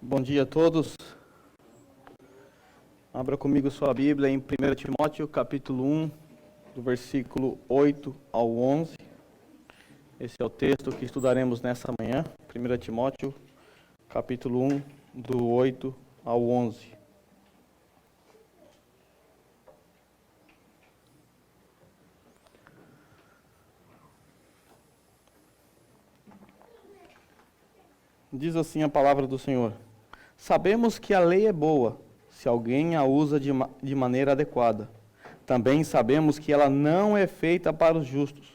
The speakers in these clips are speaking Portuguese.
Bom dia a todos. Abra comigo sua Bíblia em 1 Timóteo, capítulo 1, do versículo 8 ao 11. Esse é o texto que estudaremos nessa manhã. 1 Timóteo, capítulo 1, do 8 ao 11. Diz assim a palavra do Senhor: Sabemos que a lei é boa, se alguém a usa de maneira adequada. Também sabemos que ela não é feita para os justos,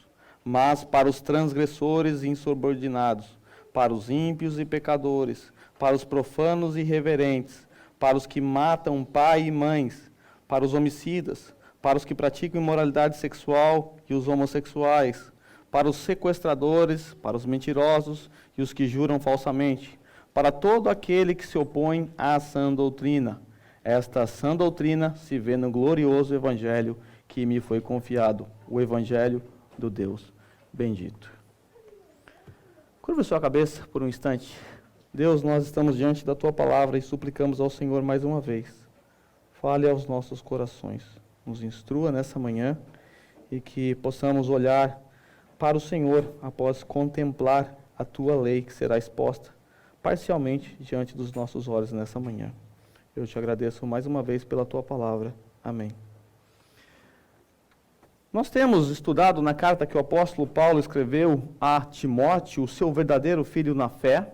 mas para os transgressores e insubordinados, para os ímpios e pecadores, para os profanos e irreverentes, para os que matam pai e mães, para os homicidas, para os que praticam imoralidade sexual e os homossexuais, para os sequestradores, para os mentirosos e os que juram falsamente, para todo aquele que se opõe à sã doutrina. Esta sã doutrina se vê no glorioso Evangelho que me foi confiado, o Evangelho do Deus bendito. Curva sua cabeça por um instante. Deus, nós estamos diante da Tua Palavra e suplicamos ao Senhor mais uma vez. Fale aos nossos corações, nos instrua nessa manhã e que possamos olhar para o Senhor após contemplar a Tua lei que será exposta parcialmente diante dos nossos olhos nessa manhã. Eu te agradeço mais uma vez pela Tua Palavra. Amém. Nós temos estudado na carta que o apóstolo Paulo escreveu a Timóteo, o seu verdadeiro filho na fé.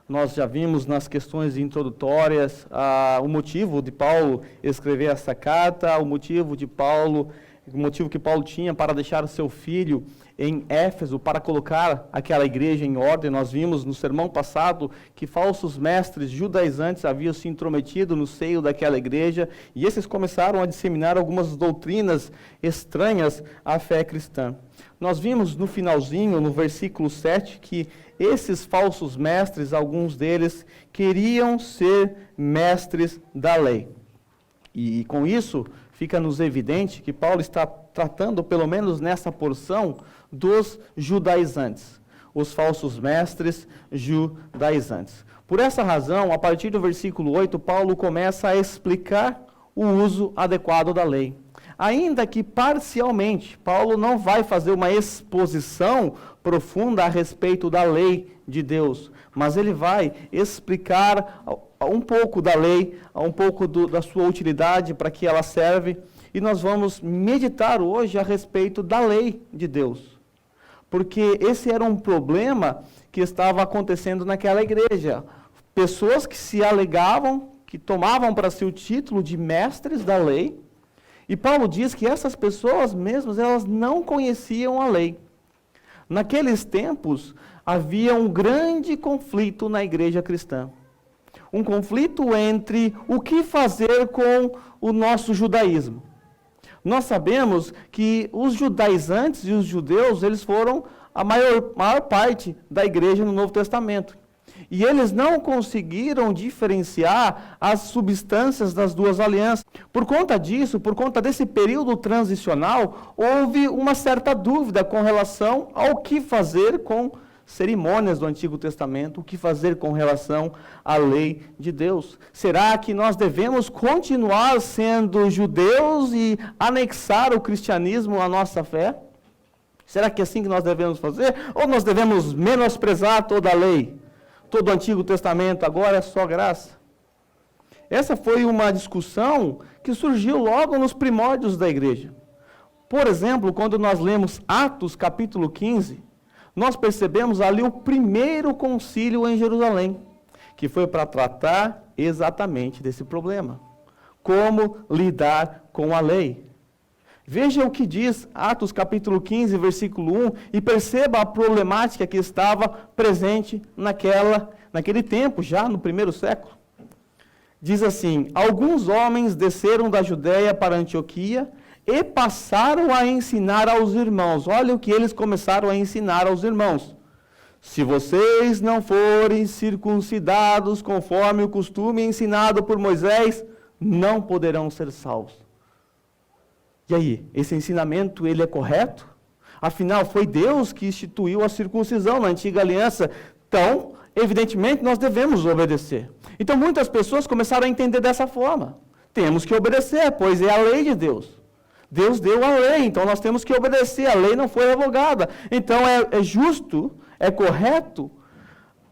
Nós já vimos nas questões introdutórias o motivo de Paulo escrever essa carta, o motivo que Paulo tinha para deixar o seu filho em Éfeso, para colocar aquela igreja em ordem. Nós vimos no sermão passado que falsos mestres judaizantes haviam se intrometido no seio daquela igreja e esses começaram a disseminar algumas doutrinas estranhas à fé cristã. Nós vimos no finalzinho, no versículo 7, que esses falsos mestres, alguns deles, queriam ser mestres da lei. E com isso, fica-nos evidente que Paulo está tratando, pelo menos nessa porção, dos judaizantes, os falsos mestres judaizantes. Por essa razão, a partir do versículo 8, Paulo começa a explicar o uso adequado da lei. Ainda que parcialmente, Paulo não vai fazer uma exposição profunda a respeito da lei de Deus, mas ele vai explicar um pouco da lei, um pouco da sua utilidade, para que ela serve, e nós vamos meditar hoje a respeito da lei de Deus. Porque esse era um problema que estava acontecendo naquela igreja. Pessoas que se alegavam, que tomavam para si o título de mestres da lei, e Paulo diz que essas pessoas mesmas, elas não conheciam a lei. Naqueles tempos, havia um grande conflito na igreja cristã. Um conflito entre o que fazer com o nosso judaísmo. Nós sabemos que os judaizantes e os judeus, eles foram a maior parte da igreja no Novo Testamento. E eles não conseguiram diferenciar as substâncias das duas alianças. Por conta disso, por conta desse período transicional, houve uma certa dúvida com relação ao que fazer com cerimônias do Antigo Testamento, o que fazer com relação à lei de Deus. Será que nós devemos continuar sendo judeus e anexar o cristianismo à nossa fé? Será que é assim que nós devemos fazer? Ou nós devemos menosprezar toda a lei? Todo o Antigo Testamento agora é só graça? Essa foi uma discussão que surgiu logo nos primórdios da igreja. Por exemplo, quando nós lemos Atos capítulo 15, nós percebemos ali o primeiro concílio em Jerusalém, que foi para tratar exatamente desse problema. Como lidar com a lei. Veja o que diz Atos capítulo 15, versículo 1, e perceba a problemática que estava presente naquele tempo, já no primeiro século. Diz assim: alguns homens desceram da Judéia para Antioquia e passaram a ensinar aos irmãos. Olha o que eles começaram a ensinar aos irmãos. Se vocês não forem circuncidados conforme o costume ensinado por Moisés, não poderão ser salvos. E aí, esse ensinamento, ele é correto? Afinal, foi Deus que instituiu a circuncisão na antiga aliança. Então, evidentemente, nós devemos obedecer. Então, muitas pessoas começaram a entender dessa forma. Temos que obedecer, pois é a lei de Deus. Deus deu a lei, então nós temos que obedecer. A lei não foi revogada. Então, é justo, é correto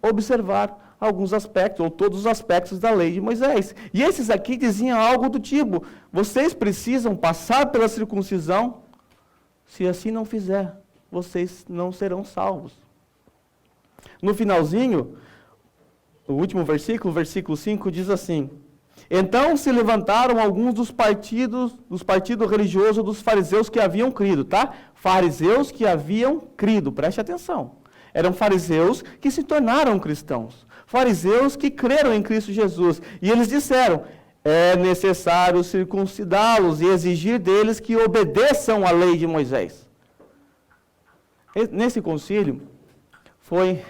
observar alguns aspectos, ou todos os aspectos da lei de Moisés. E esses aqui diziam algo do tipo: vocês precisam passar pela circuncisão, se assim não fizer, vocês não serão salvos. No finalzinho, o último versículo, versículo 5, diz assim: então se levantaram alguns dos partidos religiosos dos fariseus que haviam crido, tá? Fariseus que haviam crido, preste atenção. Eram fariseus que se tornaram cristãos. Fariseus que creram em Cristo Jesus. E eles disseram: é necessário circuncidá-los e exigir deles que obedeçam à lei de Moisés. Nesse concílio, foi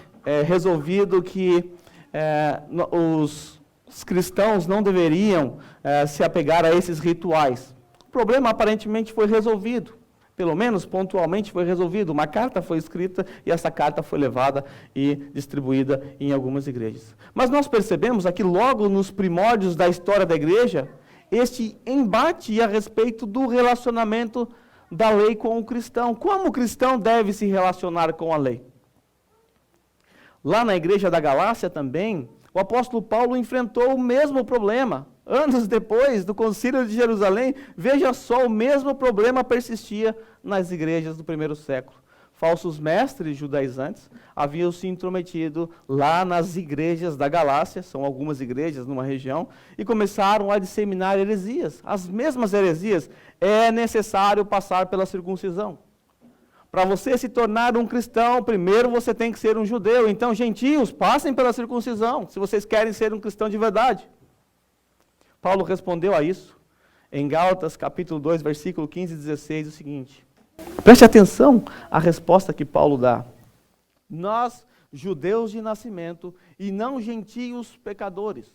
resolvido que os cristãos não deveriam se apegar a esses rituais. O problema aparentemente foi resolvido. Pelo menos pontualmente foi resolvido. Uma carta foi escrita e essa carta foi levada e distribuída em algumas igrejas. Mas nós percebemos aqui, logo nos primórdios da história da igreja, este embate a respeito do relacionamento da lei com o cristão. Como o cristão deve se relacionar com a lei? Lá na igreja da Galácia também, o apóstolo Paulo enfrentou o mesmo problema. Anos depois do concílio de Jerusalém, veja só, o mesmo problema persistia nas igrejas do primeiro século. Falsos mestres judaizantes haviam se intrometido lá nas igrejas da Galácia, são algumas igrejas numa região, e começaram a disseminar heresias. As mesmas heresias: é necessário passar pela circuncisão. Para você se tornar um cristão, primeiro você tem que ser um judeu. Então, gentios, passem pela circuncisão, se vocês querem ser um cristão de verdade. Paulo respondeu a isso em Gálatas capítulo 2, versículo 15 e 16, o seguinte. Preste atenção à resposta que Paulo dá. Nós, judeus de nascimento, e não gentios pecadores,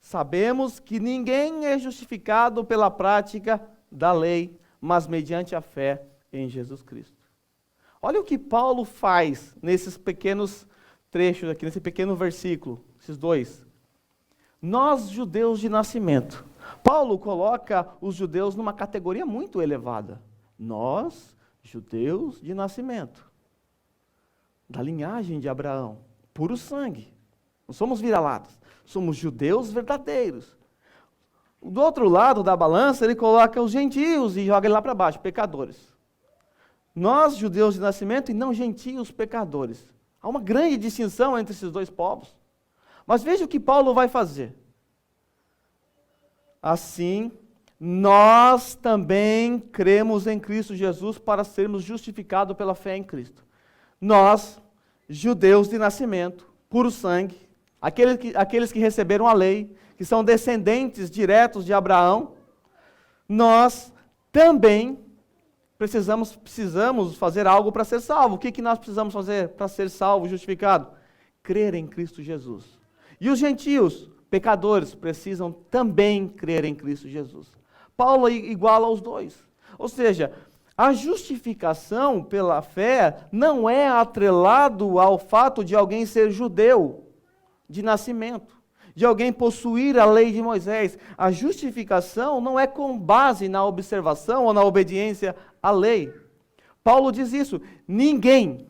sabemos que ninguém é justificado pela prática da lei, mas mediante a fé em Jesus Cristo. Olha o que Paulo faz nesses pequenos trechos aqui, nesse pequeno versículo, esses dois. Nós, judeus de nascimento. Paulo coloca os judeus numa categoria muito elevada. Nós, judeus de nascimento, da linhagem de Abraão, puro sangue. Não somos vira-latas, somos judeus verdadeiros. Do outro lado da balança, ele coloca os gentios e joga ele lá para baixo, pecadores. Nós, judeus de nascimento, e não gentios pecadores. Há uma grande distinção entre esses dois povos. Mas veja o que Paulo vai fazer. Assim, nós também cremos em Cristo Jesus para sermos justificados pela fé em Cristo. Nós, judeus de nascimento, puro sangue, aqueles que receberam a lei, que são descendentes diretos de Abraão, nós também precisamos fazer algo para ser salvo. O que nós precisamos fazer para ser salvo, justificado? Crer em Cristo Jesus. E os gentios, pecadores, precisam também crer em Cristo Jesus. Paulo iguala os dois. Ou seja, a justificação pela fé não é atrelado ao fato de alguém ser judeu de nascimento, de alguém possuir a lei de Moisés. A justificação não é com base na observação ou na obediência à lei. Paulo diz isso: ninguém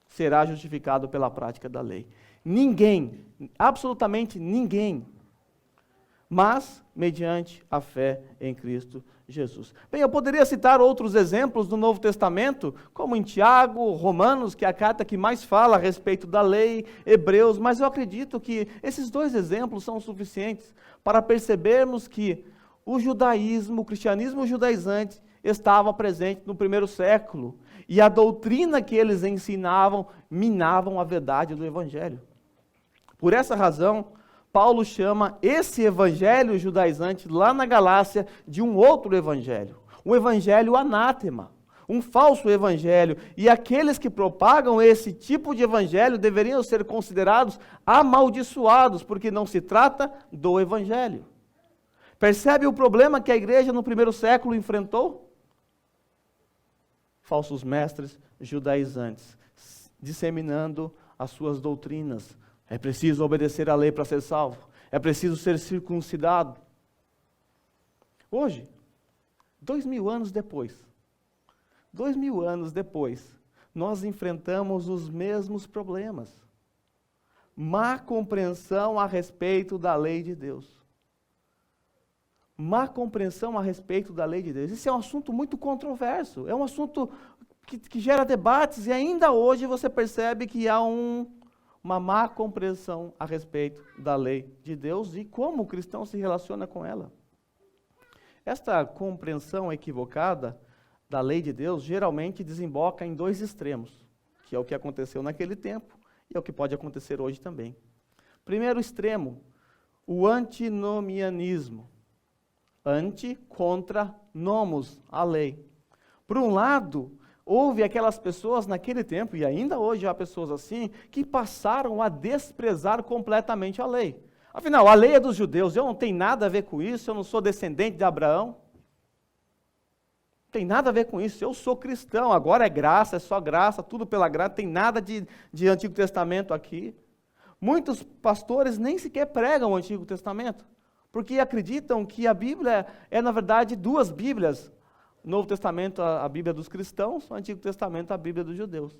será justificado pela prática da lei. Ninguém, absolutamente ninguém, mas mediante a fé em Cristo Jesus. Bem, eu poderia citar outros exemplos do Novo Testamento, como em Tiago, Romanos, que é a carta que mais fala a respeito da lei, Hebreus, mas eu acredito que esses dois exemplos são suficientes para percebermos que o judaísmo, o cristianismo judaizante, estava presente no primeiro século, e a doutrina que eles ensinavam minavam a verdade do Evangelho. Por essa razão, Paulo chama esse evangelho judaizante lá na Galácia de um outro evangelho, um evangelho anátema, um falso evangelho, e aqueles que propagam esse tipo de evangelho deveriam ser considerados amaldiçoados, porque não se trata do evangelho. Percebe o problema que a igreja no primeiro século enfrentou? Falsos mestres judaizantes, disseminando as suas doutrinas. É preciso obedecer à lei para ser salvo. É preciso ser circuncidado. Hoje, 2000 anos depois, nós enfrentamos os mesmos problemas. Má compreensão a respeito da lei de Deus. Má compreensão a respeito da lei de Deus. Esse é um assunto muito controverso, é um assunto que gera debates, e ainda hoje você percebe que há uma má compreensão a respeito da lei de Deus e como o cristão se relaciona com ela. Esta compreensão equivocada da lei de Deus geralmente desemboca em dois extremos, que é o que aconteceu naquele tempo e é o que pode acontecer hoje também. Primeiro extremo, o antinomianismo. Anti contra nomos, a lei. Por um lado, houve aquelas pessoas naquele tempo, e ainda hoje há pessoas assim, que passaram a desprezar completamente a lei. Afinal, a lei é dos judeus, eu não tenho nada a ver com isso, eu não sou descendente de Abraão. Não tem nada a ver com isso, eu sou cristão, agora é graça, é só graça, tudo pela graça, tem nada de Antigo Testamento aqui. Muitos pastores nem sequer pregam o Antigo Testamento, porque acreditam que a Bíblia é, na verdade, duas Bíblias. O Novo Testamento, a Bíblia dos cristãos, o Antigo Testamento, a Bíblia dos judeus.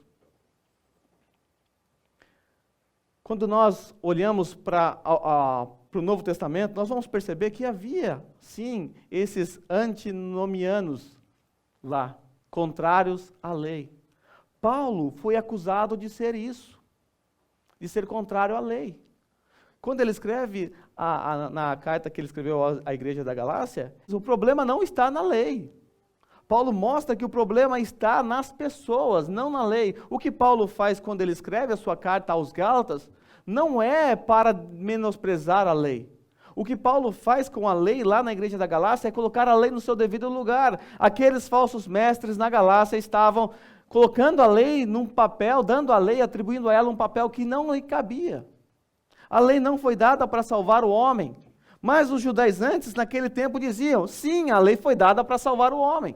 Quando nós olhamos para o Novo Testamento, nós vamos perceber que havia, sim, esses antinomianos lá, contrários à lei. Paulo foi acusado de ser isso, de ser contrário à lei. Quando ele escreve na carta que ele escreveu à igreja da Galácia, o problema não está na lei. Paulo mostra que o problema está nas pessoas, não na lei. O que Paulo faz quando ele escreve a sua carta aos Gálatas não é para menosprezar a lei. O que Paulo faz com a lei lá na igreja da Galácia é colocar a lei no seu devido lugar. Aqueles falsos mestres na Galácia estavam colocando a lei num papel, dando a lei, atribuindo a ela um papel que não lhe cabia. A lei não foi dada para salvar o homem, mas os judaizantes naquele tempo diziam, sim, a lei foi dada para salvar o homem.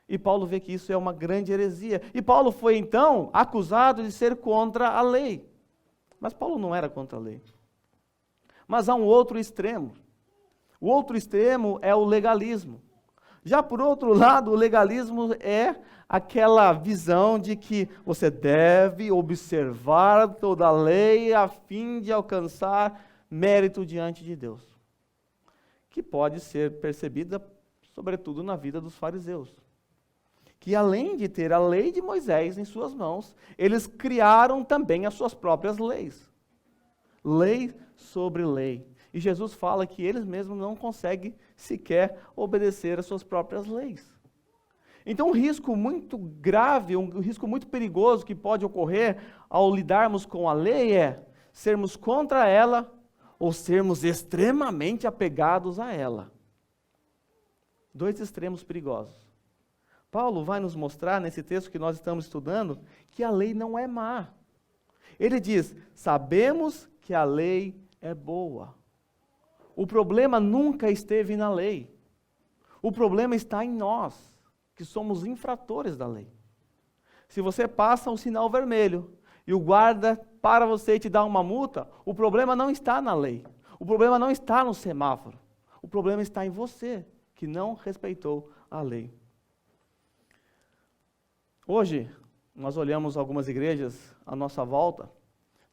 E Paulo vê que isso é uma grande heresia. E Paulo foi então acusado de ser contra a lei. Mas Paulo não era contra a lei. Mas há um outro extremo. O outro extremo é o legalismo. Já por outro lado, o legalismo é aquela visão de que você deve observar toda a lei a fim de alcançar mérito diante de Deus. Que pode ser percebida, sobretudo, na vida dos fariseus. Que além de ter a lei de Moisés em suas mãos, eles criaram também as suas próprias leis. Lei sobre lei. E Jesus fala que eles mesmos não conseguem sequer obedecer às suas próprias leis. Então um risco muito grave, um risco muito perigoso que pode ocorrer ao lidarmos com a lei é sermos contra ela ou sermos extremamente apegados a ela. Dois extremos perigosos. Paulo vai nos mostrar, nesse texto que nós estamos estudando, que a lei não é má. Ele diz, sabemos que a lei é boa. O problema nunca esteve na lei. O problema está em nós, que somos infratores da lei. Se você passa um sinal vermelho e o guarda para você e te dá uma multa, o problema não está na lei. O problema não está no semáforo. O problema está em você, que não respeitou a lei. Hoje, nós olhamos algumas igrejas à nossa volta,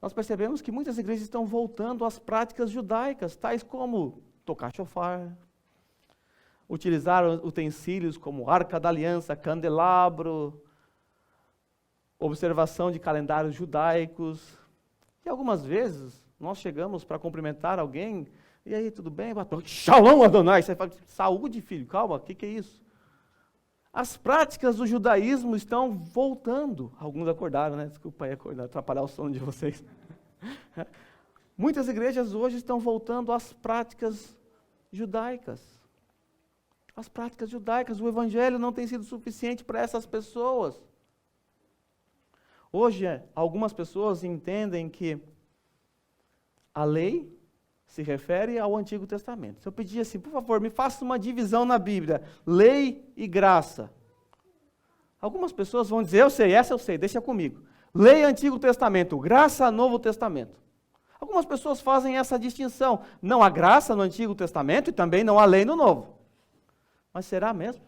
nós percebemos que muitas igrejas estão voltando às práticas judaicas, tais como tocar shofar, utilizar utensílios como arca da aliança, candelabro, observação de calendários judaicos. E algumas vezes, nós chegamos para cumprimentar alguém, e aí, tudo bem? Shalom, Adonai! Você fala, saúde, filho, calma, o que é isso? As práticas do judaísmo estão voltando. Alguns acordaram, né? Desculpa aí acordar, atrapalhar o sono de vocês. Muitas igrejas hoje estão voltando às práticas judaicas. As práticas judaicas, o evangelho não tem sido suficiente para essas pessoas. Hoje, algumas pessoas entendem que a lei se refere ao Antigo Testamento. Se eu pedir assim, por favor, me faça uma divisão na Bíblia, lei e graça. Algumas pessoas vão dizer, eu sei, essa eu sei, deixa comigo. Lei Antigo Testamento, graça Novo Testamento. Algumas pessoas fazem essa distinção. Não há graça no Antigo Testamento e também não há lei no Novo. Mas será mesmo?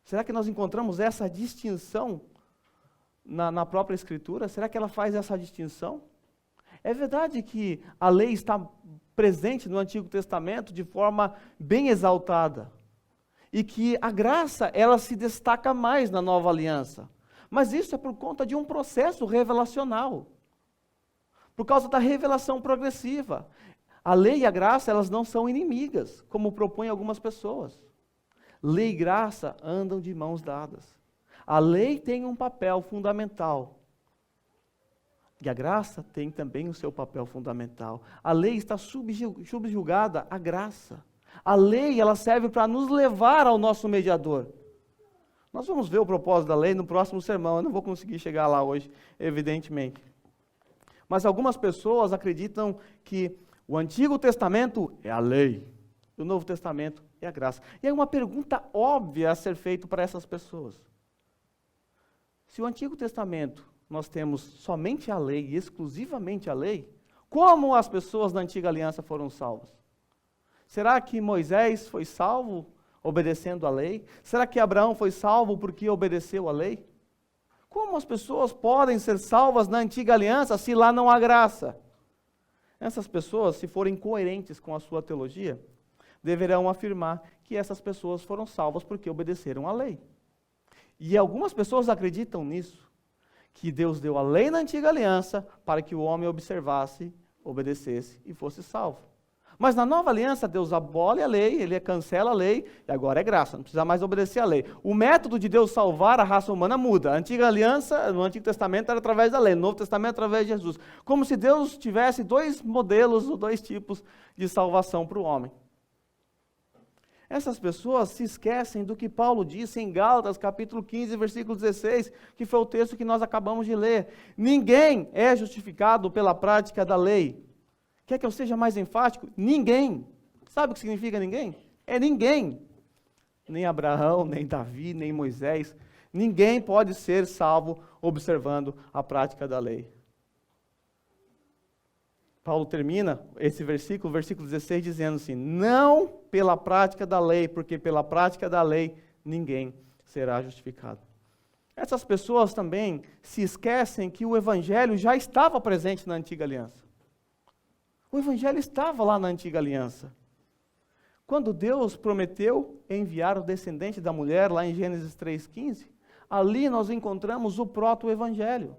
Será que nós encontramos essa distinção na própria Escritura? Será que ela faz essa distinção? É verdade que a lei está presente no Antigo Testamento de forma bem exaltada. E que a graça, ela se destaca mais na Nova Aliança. Mas isso é por conta de um processo revelacional. Por causa da revelação progressiva. A lei e a graça, elas não são inimigas, como propõem algumas pessoas. Lei e graça andam de mãos dadas. A lei tem um papel fundamental. E a graça tem também o seu papel fundamental. A lei está subjugada à graça. A lei, ela serve para nos levar ao nosso mediador. Nós vamos ver o propósito da lei no próximo sermão. Eu não vou conseguir chegar lá hoje, evidentemente. Mas algumas pessoas acreditam que o Antigo Testamento é a lei, o Novo Testamento é a graça. E é uma pergunta óbvia a ser feita para essas pessoas. Se o Antigo Testamento nós temos somente a lei e exclusivamente a lei, como as pessoas da Antiga Aliança foram salvas? Será que Moisés foi salvo obedecendo a lei? Será que Abraão foi salvo porque obedeceu a lei? Como as pessoas podem ser salvas na Antiga Aliança se lá não há graça? Essas pessoas, se forem coerentes com a sua teologia, deverão afirmar que essas pessoas foram salvas porque obedeceram à lei. E algumas pessoas acreditam nisso, que Deus deu a lei na Antiga Aliança para que o homem observasse, obedecesse e fosse salvo. Mas na Nova Aliança, Deus abole a lei, Ele cancela a lei, e agora é graça, não precisa mais obedecer a lei. O método de Deus salvar a raça humana muda. A Antiga Aliança, no Antigo Testamento, era através da lei, no Novo Testamento, através de Jesus. Como se Deus tivesse dois modelos, ou dois tipos de salvação para o homem. Essas pessoas se esquecem do que Paulo disse em Gálatas, capítulo 15, versículo 16, que foi o texto que nós acabamos de ler. Ninguém é justificado pela prática da lei. Quer que eu seja mais enfático? Ninguém. Sabe o que significa ninguém? É ninguém. Nem Abraão, nem Davi, nem Moisés. Ninguém pode ser salvo observando a prática da lei. Paulo termina esse versículo 16, dizendo assim: não pela prática da lei, porque pela prática da lei ninguém será justificado. Essas pessoas também se esquecem que o Evangelho já estava presente na Antiga Aliança. O Evangelho estava lá na Antiga Aliança. Quando Deus prometeu enviar o descendente da mulher, lá em Gênesis 3,15, ali nós encontramos o proto-evangelho.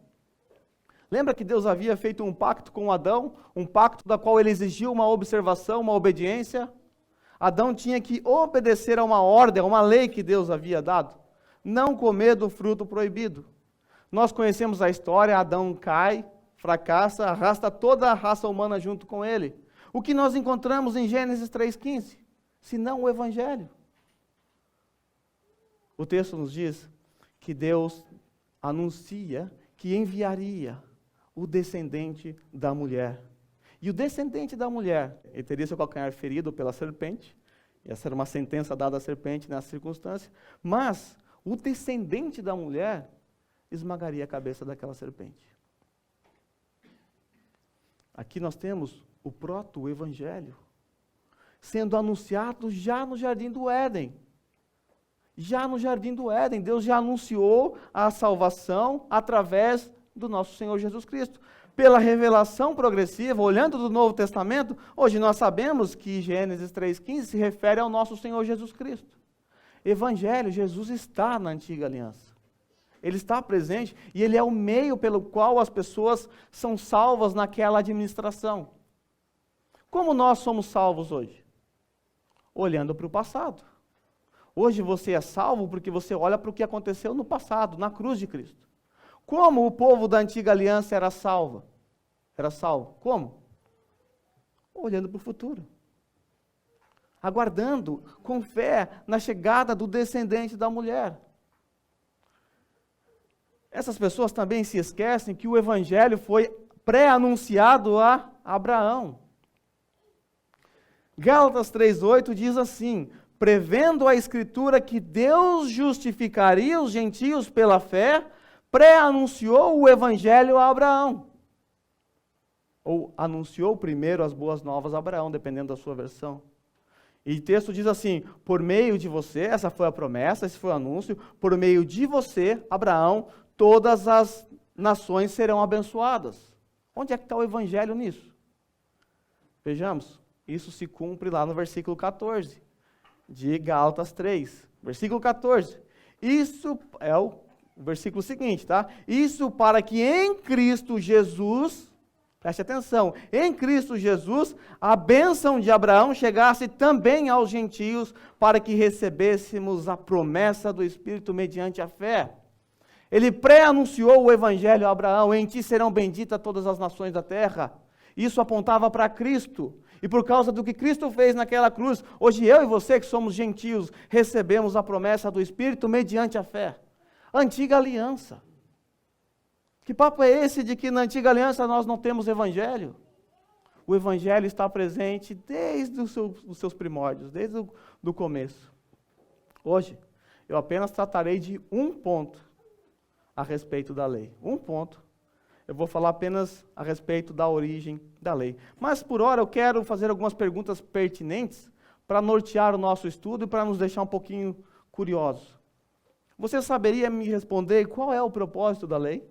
Lembra que Deus havia feito um pacto com Adão, um pacto da qual ele exigiu uma observação, uma obediência? Adão tinha que obedecer a uma ordem, a uma lei que Deus havia dado. Não comer do fruto proibido. Nós conhecemos a história, Adão cai, fracassa, arrasta toda a raça humana junto com ele. O que nós encontramos em Gênesis 3,15? Senão o Evangelho. O texto nos diz que Deus anuncia que enviaria o descendente da mulher. E o descendente da mulher, ele teria seu calcanhar ferido pela serpente, e essa era uma sentença dada à serpente nessa circunstância, mas o descendente da mulher esmagaria a cabeça daquela serpente. Aqui nós temos o proto-evangelho sendo anunciado já no Jardim do Éden. Já no Jardim do Éden, Deus já anunciou a salvação através do nosso Senhor Jesus Cristo. Pela revelação progressiva, olhando do Novo Testamento, hoje nós sabemos que Gênesis 3,15 se refere ao nosso Senhor Jesus Cristo. Evangelho, Jesus está na Antiga Aliança. Ele está presente e Ele é o meio pelo qual as pessoas são salvas naquela administração. Como nós somos salvos hoje? Olhando para o passado. Hoje você é salvo porque você olha para o que aconteceu no passado, na cruz de Cristo. Como o povo da Antiga Aliança era salvo? Como? Olhando para o futuro. Aguardando com fé na chegada do descendente da mulher. Essas pessoas também se esquecem que o Evangelho foi pré-anunciado a Abraão. Gálatas 3,8 diz assim: prevendo a Escritura que Deus justificaria os gentios pela fé, pré-anunciou o evangelho a Abraão. Ou anunciou primeiro as boas novas a Abraão, dependendo da sua versão. E o texto diz assim, por meio de você, essa foi a promessa, esse foi o anúncio, por meio de você, Abraão, todas as nações serão abençoadas. Onde é que está o evangelho nisso? Vejamos, isso se cumpre lá no versículo 14, de Gálatas 3. Versículo 14. Isso é o versículo seguinte, tá? Isso para que em Cristo Jesus, preste atenção, em Cristo Jesus, a bênção de Abraão chegasse também aos gentios, para que recebêssemos a promessa do Espírito mediante a fé. Ele pré-anunciou o evangelho a Abraão, em ti serão benditas todas as nações da terra. Isso apontava para Cristo. E por causa do que Cristo fez naquela cruz, hoje eu e você que somos gentios, recebemos a promessa do Espírito mediante a fé. Antiga aliança. Que papo é esse de que na antiga aliança nós não temos evangelho? O evangelho está presente desde os seus primórdios, desde o começo. Hoje, eu apenas tratarei de um ponto a respeito da lei. Um ponto. Eu vou falar apenas a respeito da origem da lei. Mas, por hora, eu quero fazer algumas perguntas pertinentes para nortear o nosso estudo e para nos deixar um pouquinho curiosos. Você saberia me responder qual é o propósito da lei?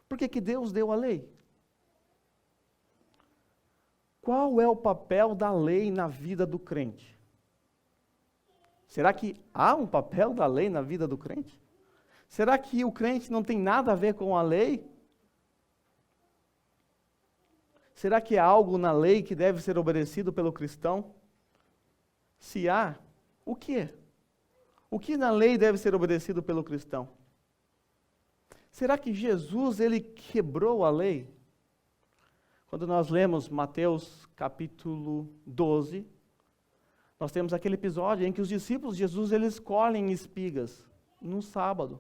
Por que Deus deu a lei? Qual é o papel da lei na vida do crente? Será que há um papel da lei na vida do crente? Será que o crente não tem nada a ver com a lei? Será que há algo na lei que deve ser obedecido pelo cristão? Se há, o que é? O que na lei deve ser obedecido pelo cristão? Será que Jesus, ele quebrou a lei? Quando nós lemos Mateus capítulo 12, nós temos aquele episódio em que os discípulos de Jesus, eles colhem espigas no sábado.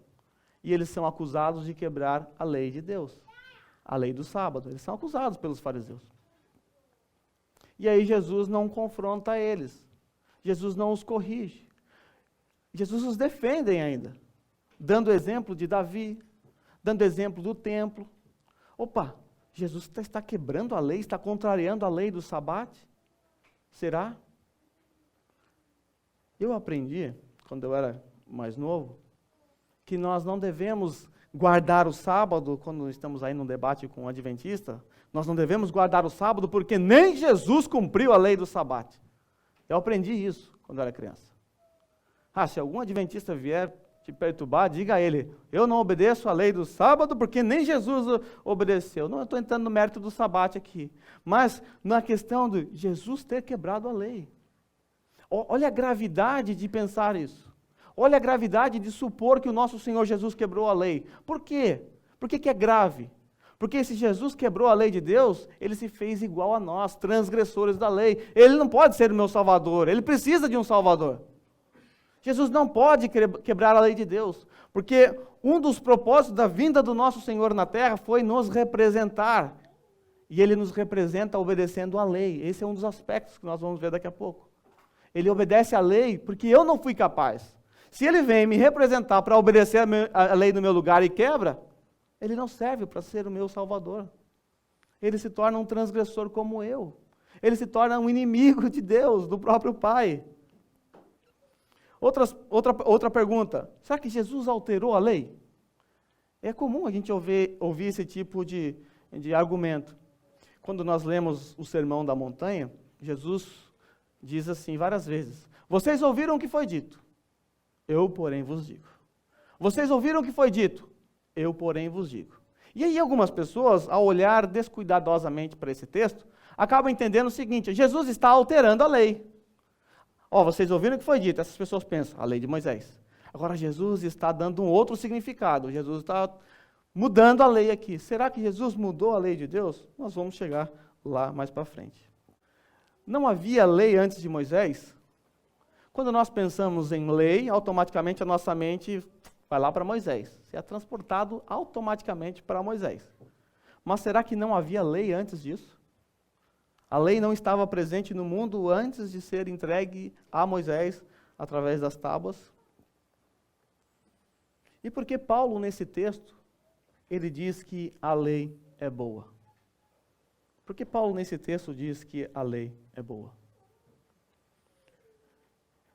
E eles são acusados de quebrar a lei de Deus. A lei do sábado. Eles são acusados pelos fariseus. E aí Jesus não confronta eles. Jesus não os corrige. Jesus os defende ainda. Dando exemplo de Davi, dando exemplo do templo. Opa, Jesus está quebrando a lei, está contrariando a lei do sabate? Será? Eu aprendi, quando eu era mais novo, que nós não devemos guardar o sábado, quando estamos aí num debate com um adventista, nós não devemos guardar o sábado porque nem Jesus cumpriu a lei do sabate. Eu aprendi isso quando eu era criança. Se algum adventista vier te perturbar, diga a ele, eu não obedeço a lei do sábado porque nem Jesus obedeceu. Não, eu estou entrando no mérito do sabate aqui. Mas na questão de Jesus ter quebrado a lei. Olha a gravidade de pensar isso. Olha a gravidade de supor que o nosso Senhor Jesus quebrou a lei. Por quê? Por que é grave? Porque se Jesus quebrou a lei de Deus, ele se fez igual a nós, transgressores da lei. Ele não pode ser o meu salvador, ele precisa de um salvador. Jesus não pode quebrar a lei de Deus, porque um dos propósitos da vinda do nosso Senhor na terra foi nos representar. E ele nos representa obedecendo a lei. Esse é um dos aspectos que nós vamos ver daqui a pouco. Ele obedece a lei porque eu não fui capaz. Se ele vem me representar para obedecer a lei no meu lugar e quebra, ele não serve para ser o meu salvador. Ele se torna um transgressor como eu. Ele se torna um inimigo de Deus, do próprio Pai. Outra pergunta, será que Jesus alterou a lei? É comum a gente ouvir esse tipo de argumento. Quando nós lemos o Sermão da Montanha, Jesus diz assim várias vezes, vocês ouviram o que foi dito. Eu, porém, vos digo. Vocês ouviram o que foi dito? Eu, porém, vos digo. E aí algumas pessoas, ao olhar descuidadosamente para esse texto, acabam entendendo o seguinte, Jesus está alterando a lei. Vocês ouviram o que foi dito? Essas pessoas pensam, a lei de Moisés. Agora Jesus está dando um outro significado. Jesus está mudando a lei aqui. Será que Jesus mudou a lei de Deus? Nós vamos chegar lá mais para frente. Não havia lei antes de Moisés? Quando nós pensamos em lei, automaticamente a nossa mente vai lá para Moisés. Se é transportado automaticamente para Moisés. Mas será que não havia lei antes disso? A lei não estava presente no mundo antes de ser entregue a Moisés através das tábuas? E por que Paulo, nesse texto, ele diz que a lei é boa? Por que Paulo nesse texto diz que a lei é boa?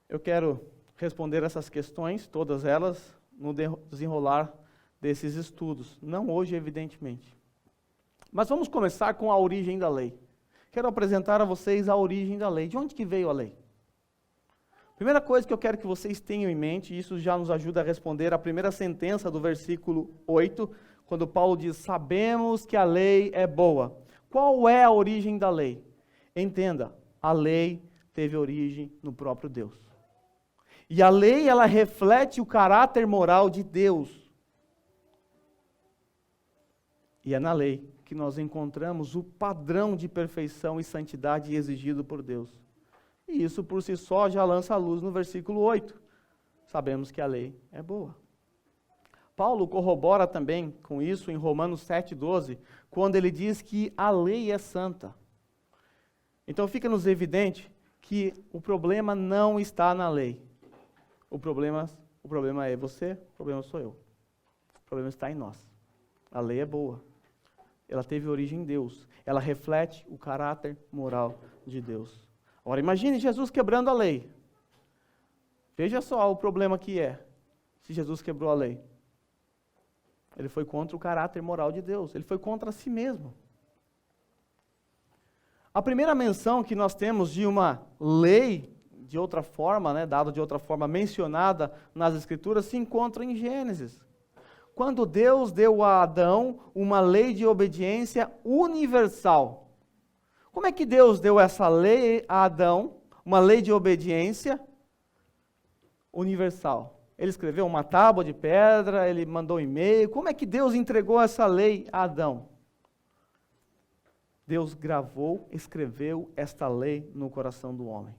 Eu quero responder essas questões, todas elas, no desenrolar desses estudos. Não hoje, evidentemente. Mas vamos começar com a origem da lei. Quero apresentar a vocês a origem da lei. De onde que veio a lei? Primeira coisa que eu quero que vocês tenham em mente, e isso já nos ajuda a responder a primeira sentença do versículo 8, quando Paulo diz, sabemos que a lei é boa. Qual é a origem da lei? Entenda, a lei teve origem no próprio Deus. E a lei, ela reflete o caráter moral de Deus. E é na lei que nós encontramos o padrão de perfeição e santidade exigido por Deus. E isso por si só já lança a luz no versículo 8. Sabemos que a lei é boa. Paulo corrobora também com isso em Romanos 7,12, quando ele diz que a lei é santa. Então fica-nos evidente que o problema não está na lei. O problema é você, o problema sou eu. O problema está em nós. A lei é boa. Ela teve origem em Deus. Ela reflete o caráter moral de Deus. Agora imagine Jesus quebrando a lei. Veja só o problema que é, se Jesus quebrou a lei. Ele foi contra o caráter moral de Deus. Ele foi contra si mesmo. A primeira menção que nós temos de uma lei, de outra forma, dada de outra forma, mencionada nas Escrituras, se encontra em Gênesis. Quando Deus deu a Adão uma lei de obediência universal. Como é que Deus deu essa lei a Adão, uma lei de obediência universal? Ele escreveu uma tábua de pedra, ele mandou um e-mail. Como é que Deus entregou essa lei a Adão? Deus gravou, escreveu esta lei no coração do homem.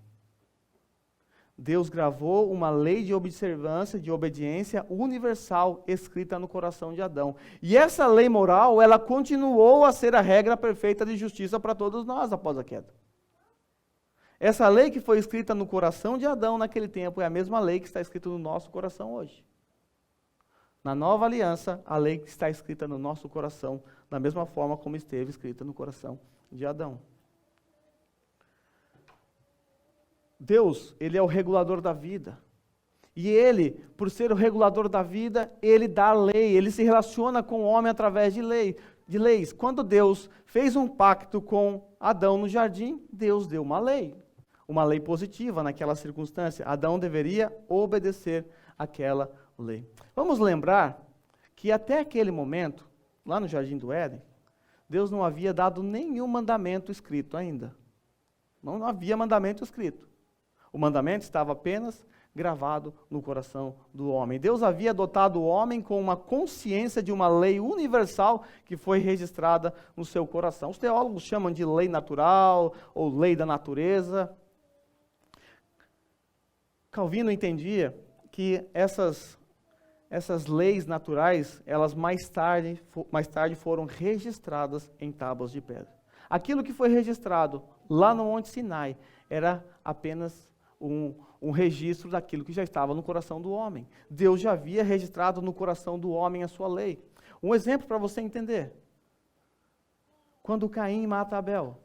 Deus gravou uma lei de observância, de obediência universal, escrita no coração de Adão. E essa lei moral, ela continuou a ser a regra perfeita de justiça para todos nós após a queda. Essa lei que foi escrita no coração de Adão naquele tempo é a mesma lei que está escrita no nosso coração hoje. Na nova aliança, a lei que está escrita no nosso coração, da mesma forma como esteve escrita no coração de Adão. Deus, Ele é o regulador da vida. E Ele, por ser o regulador da vida, Ele dá a lei, Ele se relaciona com o homem através de leis. Quando Deus fez um pacto com Adão no jardim, Deus deu uma lei positiva naquela circunstância. Adão deveria obedecer àquela lei. Vamos lembrar que até aquele momento, lá no jardim do Éden, Deus não havia dado nenhum mandamento escrito ainda. Não havia mandamento escrito. O mandamento estava apenas gravado no coração do homem. Deus havia dotado o homem com uma consciência de uma lei universal que foi registrada no seu coração. Os teólogos chamam de lei natural ou lei da natureza. Calvino entendia que essas leis naturais, elas mais tarde foram registradas em tábuas de pedra. Aquilo que foi registrado lá no Monte Sinai era apenas um registro daquilo que já estava no coração do homem. Deus já havia registrado no coração do homem a sua lei. Um exemplo para você entender. Quando Caim mata Abel,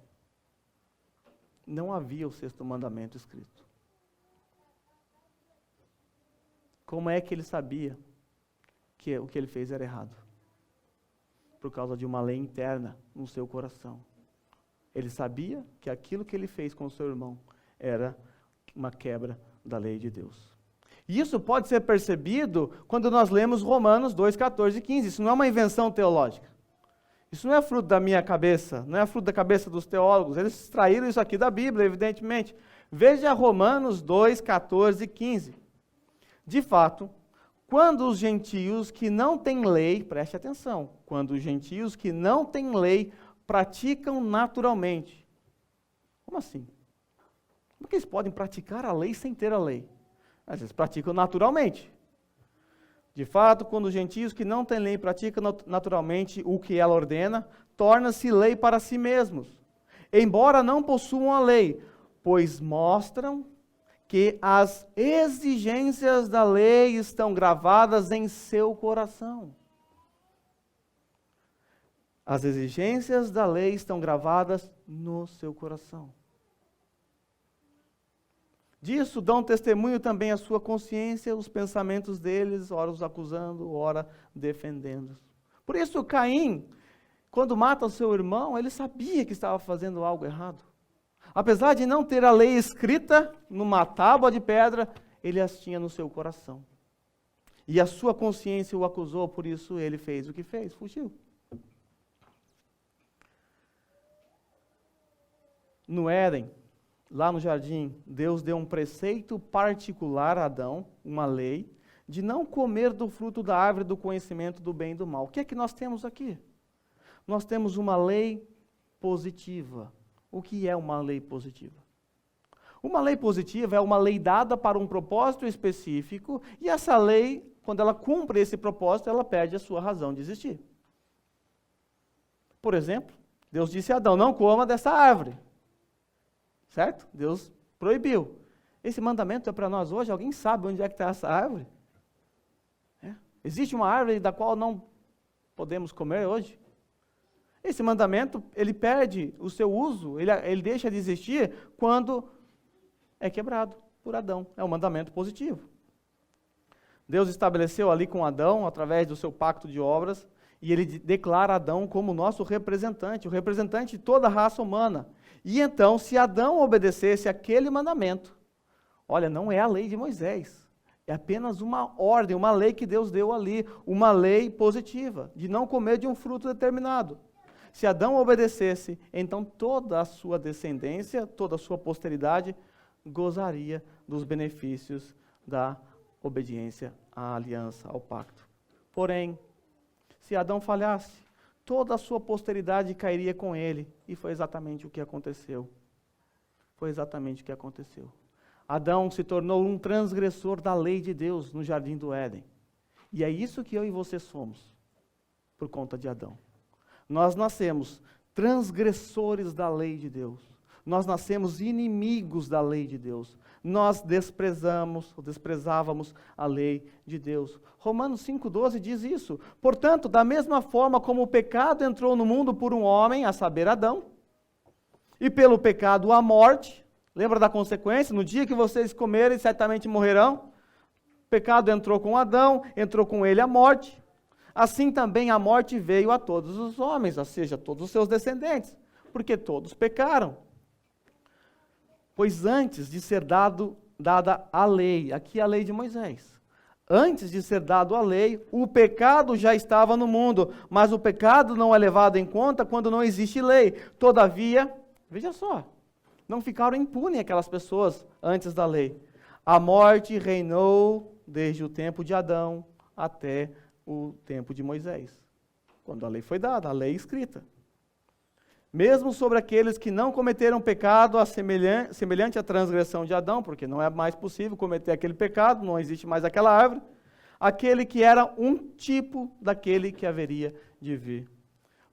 não havia o sexto mandamento escrito. Como é que ele sabia que o que ele fez era errado? Por causa de uma lei interna no seu coração. Ele sabia que aquilo que ele fez com o seu irmão era uma quebra da lei de Deus. E isso pode ser percebido quando nós lemos Romanos 2, 14 e 15. Isso não é uma invenção teológica. Isso não é fruto da minha cabeça, não é fruto da cabeça dos teólogos. Eles extraíram isso aqui da Bíblia, evidentemente. Veja Romanos 2, 14 e 15. De fato, quando os gentios que não têm lei, preste atenção, quando os gentios que não têm lei praticam naturalmente. Como assim? Como que eles podem praticar a lei sem ter a lei? Mas eles praticam naturalmente. De fato, quando os gentios que não têm lei praticam naturalmente o que ela ordena, torna-se lei para si mesmos, embora não possuam a lei, pois mostram que as exigências da lei estão gravadas em seu coração. As exigências da lei estão gravadas no seu coração. Disso dão testemunho também a sua consciência, os pensamentos deles, ora os acusando, ora defendendo. Por isso Caim, quando mata o seu irmão, ele sabia que estava fazendo algo errado. Apesar de não ter a lei escrita numa tábua de pedra, ele as tinha no seu coração. E a sua consciência o acusou, por isso ele fez o que fez, fugiu. No Éden, lá no jardim, Deus deu um preceito particular a Adão, uma lei, de não comer do fruto da árvore do conhecimento do bem e do mal. O que é que nós temos aqui? Nós temos uma lei positiva. O que é uma lei positiva? Uma lei positiva é uma lei dada para um propósito específico, e essa lei, quando ela cumpre esse propósito, ela perde a sua razão de existir. Por exemplo, Deus disse a Adão, não coma dessa árvore. Certo? Deus proibiu. Esse mandamento é para nós hoje? Alguém sabe onde é que está essa árvore? Existe uma árvore da qual não podemos comer hoje? Esse mandamento, ele perde o seu uso, ele deixa de existir quando é quebrado por Adão. É um mandamento positivo. Deus estabeleceu ali com Adão, através do seu pacto de obras, e ele declara Adão como nosso representante, o representante de toda a raça humana. E então, se Adão obedecesse aquele mandamento, olha, não é a lei de Moisés, é apenas uma ordem, uma lei que Deus deu ali, uma lei positiva, de não comer de um fruto determinado. Se Adão obedecesse, então toda a sua descendência, toda a sua posteridade, gozaria dos benefícios da obediência à aliança, ao pacto. Porém, se Adão falhasse, toda a sua posteridade cairia com ele. E foi exatamente o que aconteceu. Foi exatamente o que aconteceu. Adão se tornou um transgressor da lei de Deus no jardim do Éden. E é isso que eu e você somos, por conta de Adão. Nós nascemos transgressores da lei de Deus. Nós nascemos inimigos da lei de Deus. Nós desprezávamos a lei de Deus. Romanos 5,12 diz isso. Portanto, da mesma forma como o pecado entrou no mundo por um homem, a saber, Adão, e pelo pecado a morte, lembra da consequência? No dia que vocês comerem, certamente morrerão. O pecado entrou com Adão, entrou com ele a morte. Assim também a morte veio a todos os homens, ou seja, a todos os seus descendentes, porque todos pecaram. Pois antes de ser dada a lei, aqui a lei de Moisés, antes de ser dado a lei, o pecado já estava no mundo, mas o pecado não é levado em conta quando não existe lei. Todavia, veja só, não ficaram impunes aquelas pessoas antes da lei. A morte reinou desde o tempo de Adão até o tempo de Moisés, quando a lei foi dada, a lei escrita. Mesmo sobre aqueles que não cometeram pecado semelhante à transgressão de Adão, porque não é mais possível cometer aquele pecado, não existe mais aquela árvore, aquele que era um tipo daquele que haveria de vir.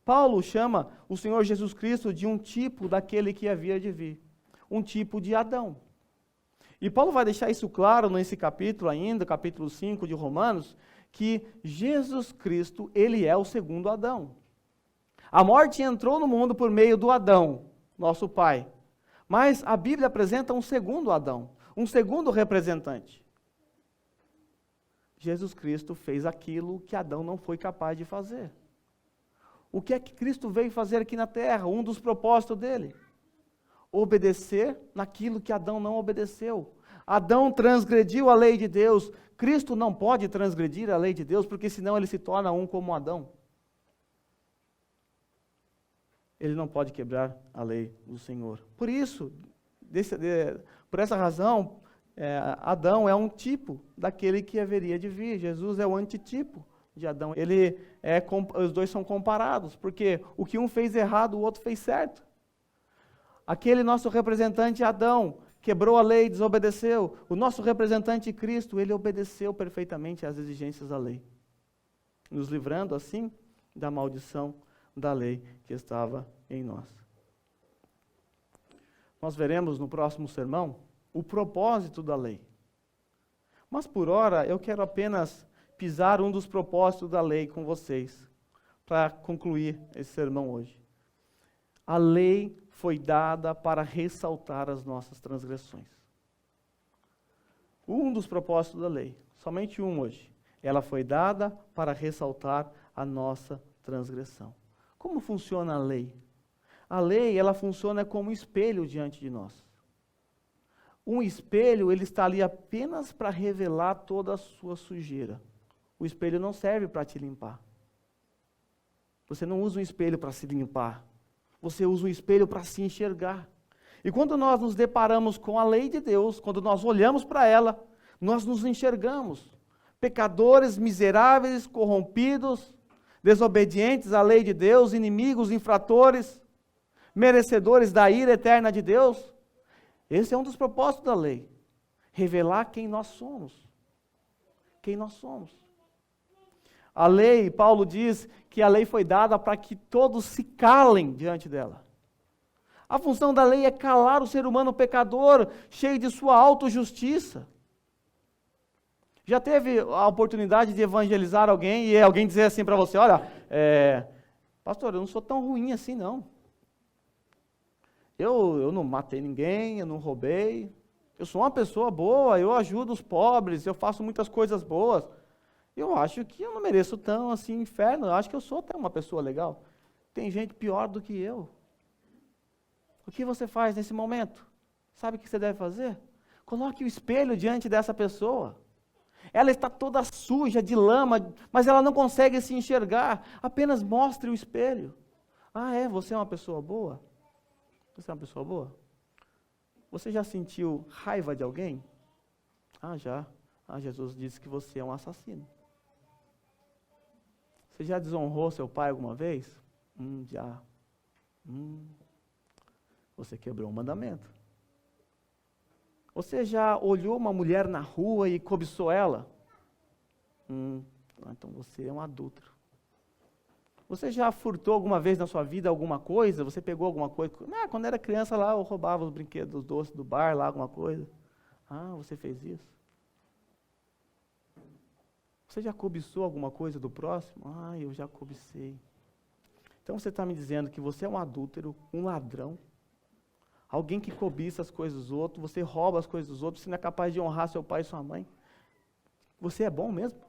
Paulo chama o Senhor Jesus Cristo de um tipo daquele que havia de vir, um tipo de Adão. E Paulo vai deixar isso claro nesse capítulo ainda, capítulo 5 de Romanos, que Jesus Cristo, ele é o segundo Adão. A morte entrou no mundo por meio do Adão, nosso pai. Mas a Bíblia apresenta um segundo Adão, um segundo representante. Jesus Cristo fez aquilo que Adão não foi capaz de fazer. O que é que Cristo veio fazer aqui na terra? Um dos propósitos dele. Obedecer naquilo que Adão não obedeceu. Adão transgrediu a lei de Deus. Cristo não pode transgredir a lei de Deus, porque senão ele se torna um como Adão. Ele não pode quebrar a lei do Senhor. Por isso, por essa razão, Adão é um tipo daquele que haveria de vir. Jesus é o antitipo de Adão. Os dois são comparados, porque o que um fez errado, o outro fez certo. Aquele nosso representante Adão quebrou a lei, desobedeceu. O nosso representante Cristo, ele obedeceu perfeitamente às exigências da lei, nos livrando assim da maldição da lei que estava em nós. Nós veremos no próximo sermão o propósito da lei. Mas por ora eu quero apenas pisar um dos propósitos da lei com vocês. para concluir esse sermão hoje. A lei foi dada para ressaltar as nossas transgressões. Um dos propósitos da lei, somente um hoje. Ela foi dada para ressaltar a nossa transgressão. Como funciona a lei? A lei, ela funciona como um espelho diante de nós. Um espelho, ele está ali apenas para revelar toda a sua sujeira. O espelho não serve para te limpar. Você não usa um espelho para se limpar. Você usa um espelho para se enxergar. E quando nós nos deparamos com a lei de Deus, quando nós olhamos para ela, nós nos enxergamos. Pecadores, miseráveis, corrompidos, desobedientes à lei de Deus, inimigos, infratores, merecedores da ira eterna de Deus. Esse é um dos propósitos da lei. Revelar quem nós somos. Quem nós somos. A lei, Paulo diz que a lei foi dada para que todos se calem diante dela. A função da lei é calar o ser humano pecador, cheio de sua autojustiça. Já teve a oportunidade de evangelizar alguém e alguém dizer assim para você, olha, pastor, eu não sou tão ruim assim não. Eu não matei ninguém, eu não roubei, eu sou uma pessoa boa, eu ajudo os pobres, eu faço muitas coisas boas. Eu acho que eu não mereço tão assim inferno, eu acho que eu sou até uma pessoa legal. Tem gente pior do que eu. O que você faz nesse momento? Sabe o que você deve fazer? Coloque o espelho diante dessa pessoa. Ela está toda suja de lama, mas ela não consegue se enxergar. Apenas mostre o espelho. Você é uma pessoa boa? Você é uma pessoa boa? Você já sentiu raiva de alguém? Já. Jesus disse que você é um assassino. Você já desonrou seu pai alguma vez? Já. Você quebrou um mandamento. Você já olhou uma mulher na rua e cobiçou ela? Então você é um adúltero. Você já furtou alguma vez na sua vida alguma coisa? Você pegou alguma coisa? Quando era criança lá, eu roubava os brinquedos, os doces do bar, lá, alguma coisa. Você fez isso? Você já cobiçou alguma coisa do próximo? Eu já cobicei. Então você está me dizendo que você é um adúltero, um ladrão, alguém que cobiça as coisas dos outros, você rouba as coisas dos outros, você não é capaz de honrar seu pai e sua mãe. Você é bom mesmo?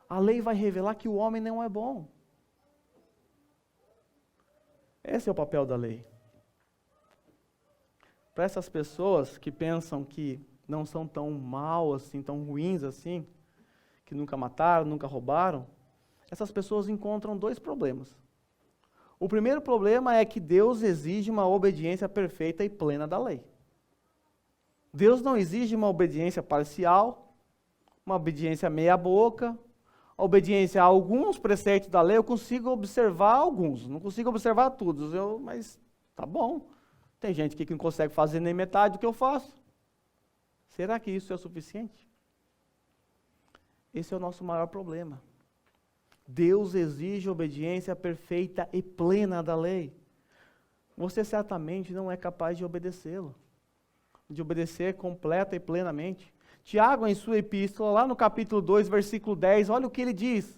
A lei vai revelar que o homem não é bom. Esse é o papel da lei. Para essas pessoas que pensam que não são tão mal assim, tão ruins assim, que nunca mataram, nunca roubaram, essas pessoas encontram dois problemas. O primeiro problema é que Deus exige uma obediência perfeita e plena da lei. Deus não exige uma obediência parcial, uma obediência meia boca, a obediência a alguns preceitos da lei. Eu consigo observar alguns, não consigo observar todos, mas tá bom. Tem gente que não consegue fazer nem metade do que eu faço. Será que isso é o suficiente? Esse é o nosso maior problema. Deus exige obediência perfeita e plena da lei. Você certamente não é capaz de obedecê-lo, de obedecer completa e plenamente. Tiago, em sua epístola, lá no capítulo 2, versículo 10, olha o que ele diz.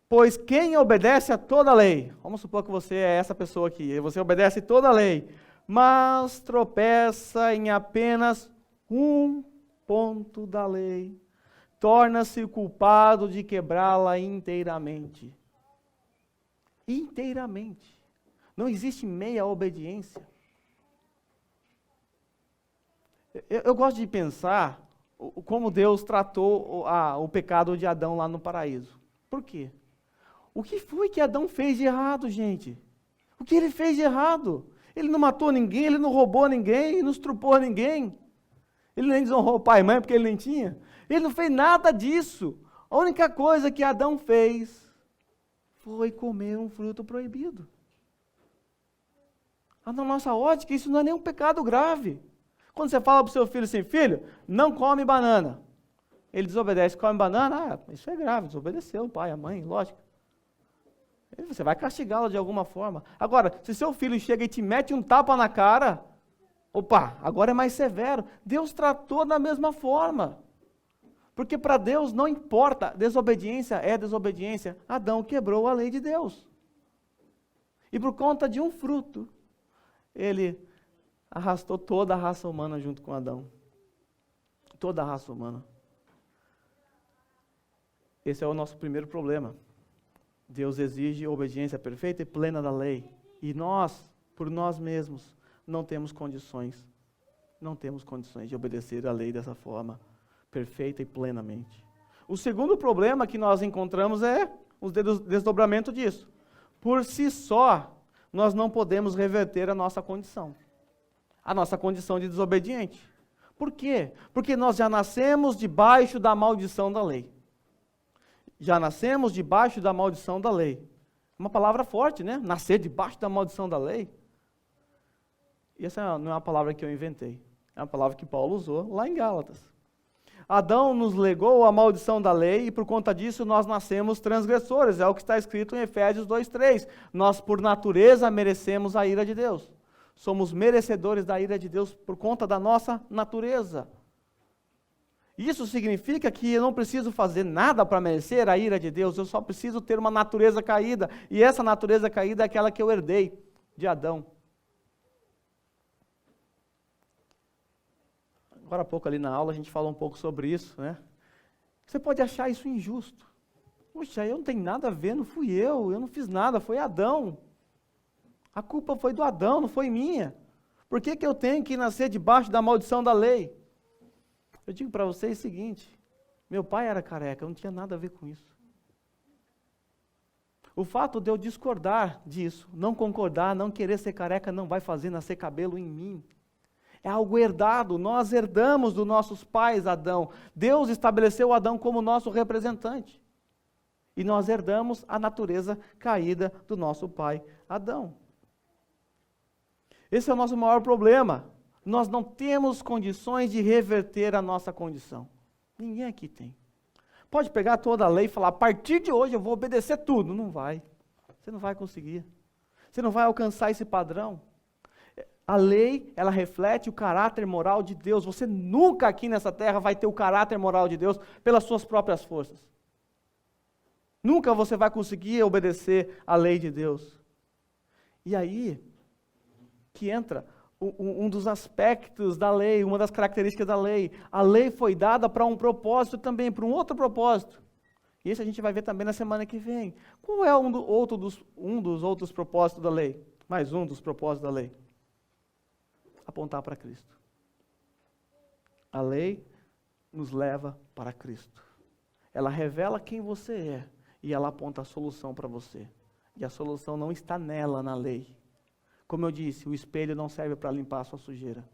Pois quem obedece a toda a lei, vamos supor que você é essa pessoa aqui, você obedece toda a lei, mas tropeça em apenas um ponto da lei, torna-se culpado de quebrá-la inteiramente. Inteiramente. Não existe meia obediência. Eu gosto de pensar como Deus tratou o pecado de Adão lá no paraíso. Por quê? O que foi que Adão fez de errado, gente? O que ele fez de errado? Ele não matou ninguém, ele não roubou ninguém, ele não estrupou ninguém. Ele nem desonrou o pai e mãe porque ele nem tinha. Ele não fez nada disso. A única coisa que Adão fez foi comer um fruto proibido. Na nossa ótica, isso não é nenhum pecado grave. Quando você fala para o seu filho assim, filho, não come banana. Ele desobedece, come banana, isso é grave, desobedeceu o pai, a mãe, lógico. Você vai castigá-lo de alguma forma. Agora, se seu filho chega e te mete um tapa na cara, agora é mais severo. Deus tratou da mesma forma. Porque para Deus não importa, desobediência é desobediência. Adão quebrou a lei de Deus. E por conta de um fruto, ele arrastou toda a raça humana junto com Adão. Toda a raça humana. Esse é o nosso primeiro problema. Deus exige obediência perfeita e plena da lei. E nós, por nós mesmos, não temos condições de obedecer a lei dessa forma, perfeita e plenamente. O segundo problema que nós encontramos é o desdobramento disso. Por si só, nós não podemos reverter a nossa condição de desobediente. Por quê? Porque nós já nascemos debaixo da maldição da lei. Já nascemos debaixo da maldição da lei. Uma palavra forte, né? Nascer debaixo da maldição da lei. E essa não é uma palavra que eu inventei. É uma palavra que Paulo usou lá em Gálatas. Adão nos legou a maldição da lei e por conta disso nós nascemos transgressores. É o que está escrito em Efésios 2:3. Nós por natureza merecemos a ira de Deus. Somos merecedores da ira de Deus por conta da nossa natureza. Isso significa que eu não preciso fazer nada para merecer a ira de Deus, eu só preciso ter uma natureza caída. E essa natureza caída é aquela que eu herdei de Adão. Agora há pouco ali na aula a gente falou um pouco sobre isso, né? Você pode achar isso injusto. Puxa, eu não tenho nada a ver, não fui eu não fiz nada, foi Adão. A culpa foi do Adão, não foi minha. Por que eu tenho que nascer debaixo da maldição da lei? Eu digo para vocês o seguinte, meu pai era careca, eu não tinha nada a ver com isso. O fato de eu discordar disso, não concordar, não querer ser careca, não vai fazer nascer cabelo em mim. É algo herdado, nós herdamos dos nossos pais Adão. Deus estabeleceu Adão como nosso representante. E nós herdamos a natureza caída do nosso pai Adão. Esse é o nosso maior problema. Nós não temos condições de reverter a nossa condição. Ninguém aqui tem. Pode pegar toda a lei e falar, a partir de hoje eu vou obedecer tudo. Não vai. Você não vai conseguir. Você não vai alcançar esse padrão. A lei, ela reflete o caráter moral de Deus. Você nunca aqui nessa terra vai ter o caráter moral de Deus pelas suas próprias forças. Nunca você vai conseguir obedecer a lei de Deus. E aí que entra um dos aspectos da lei, uma das características da lei. A lei foi dada para um propósito também, para um outro propósito. E isso a gente vai ver também na semana que vem. Qual é um dos outros propósitos da lei? Mais um dos propósitos da lei. Apontar para Cristo. A lei nos leva para Cristo. Ela revela quem você é e ela aponta a solução para você. E a solução não está nela, na lei. Como eu disse, o espelho não serve para limpar a sua sujeira.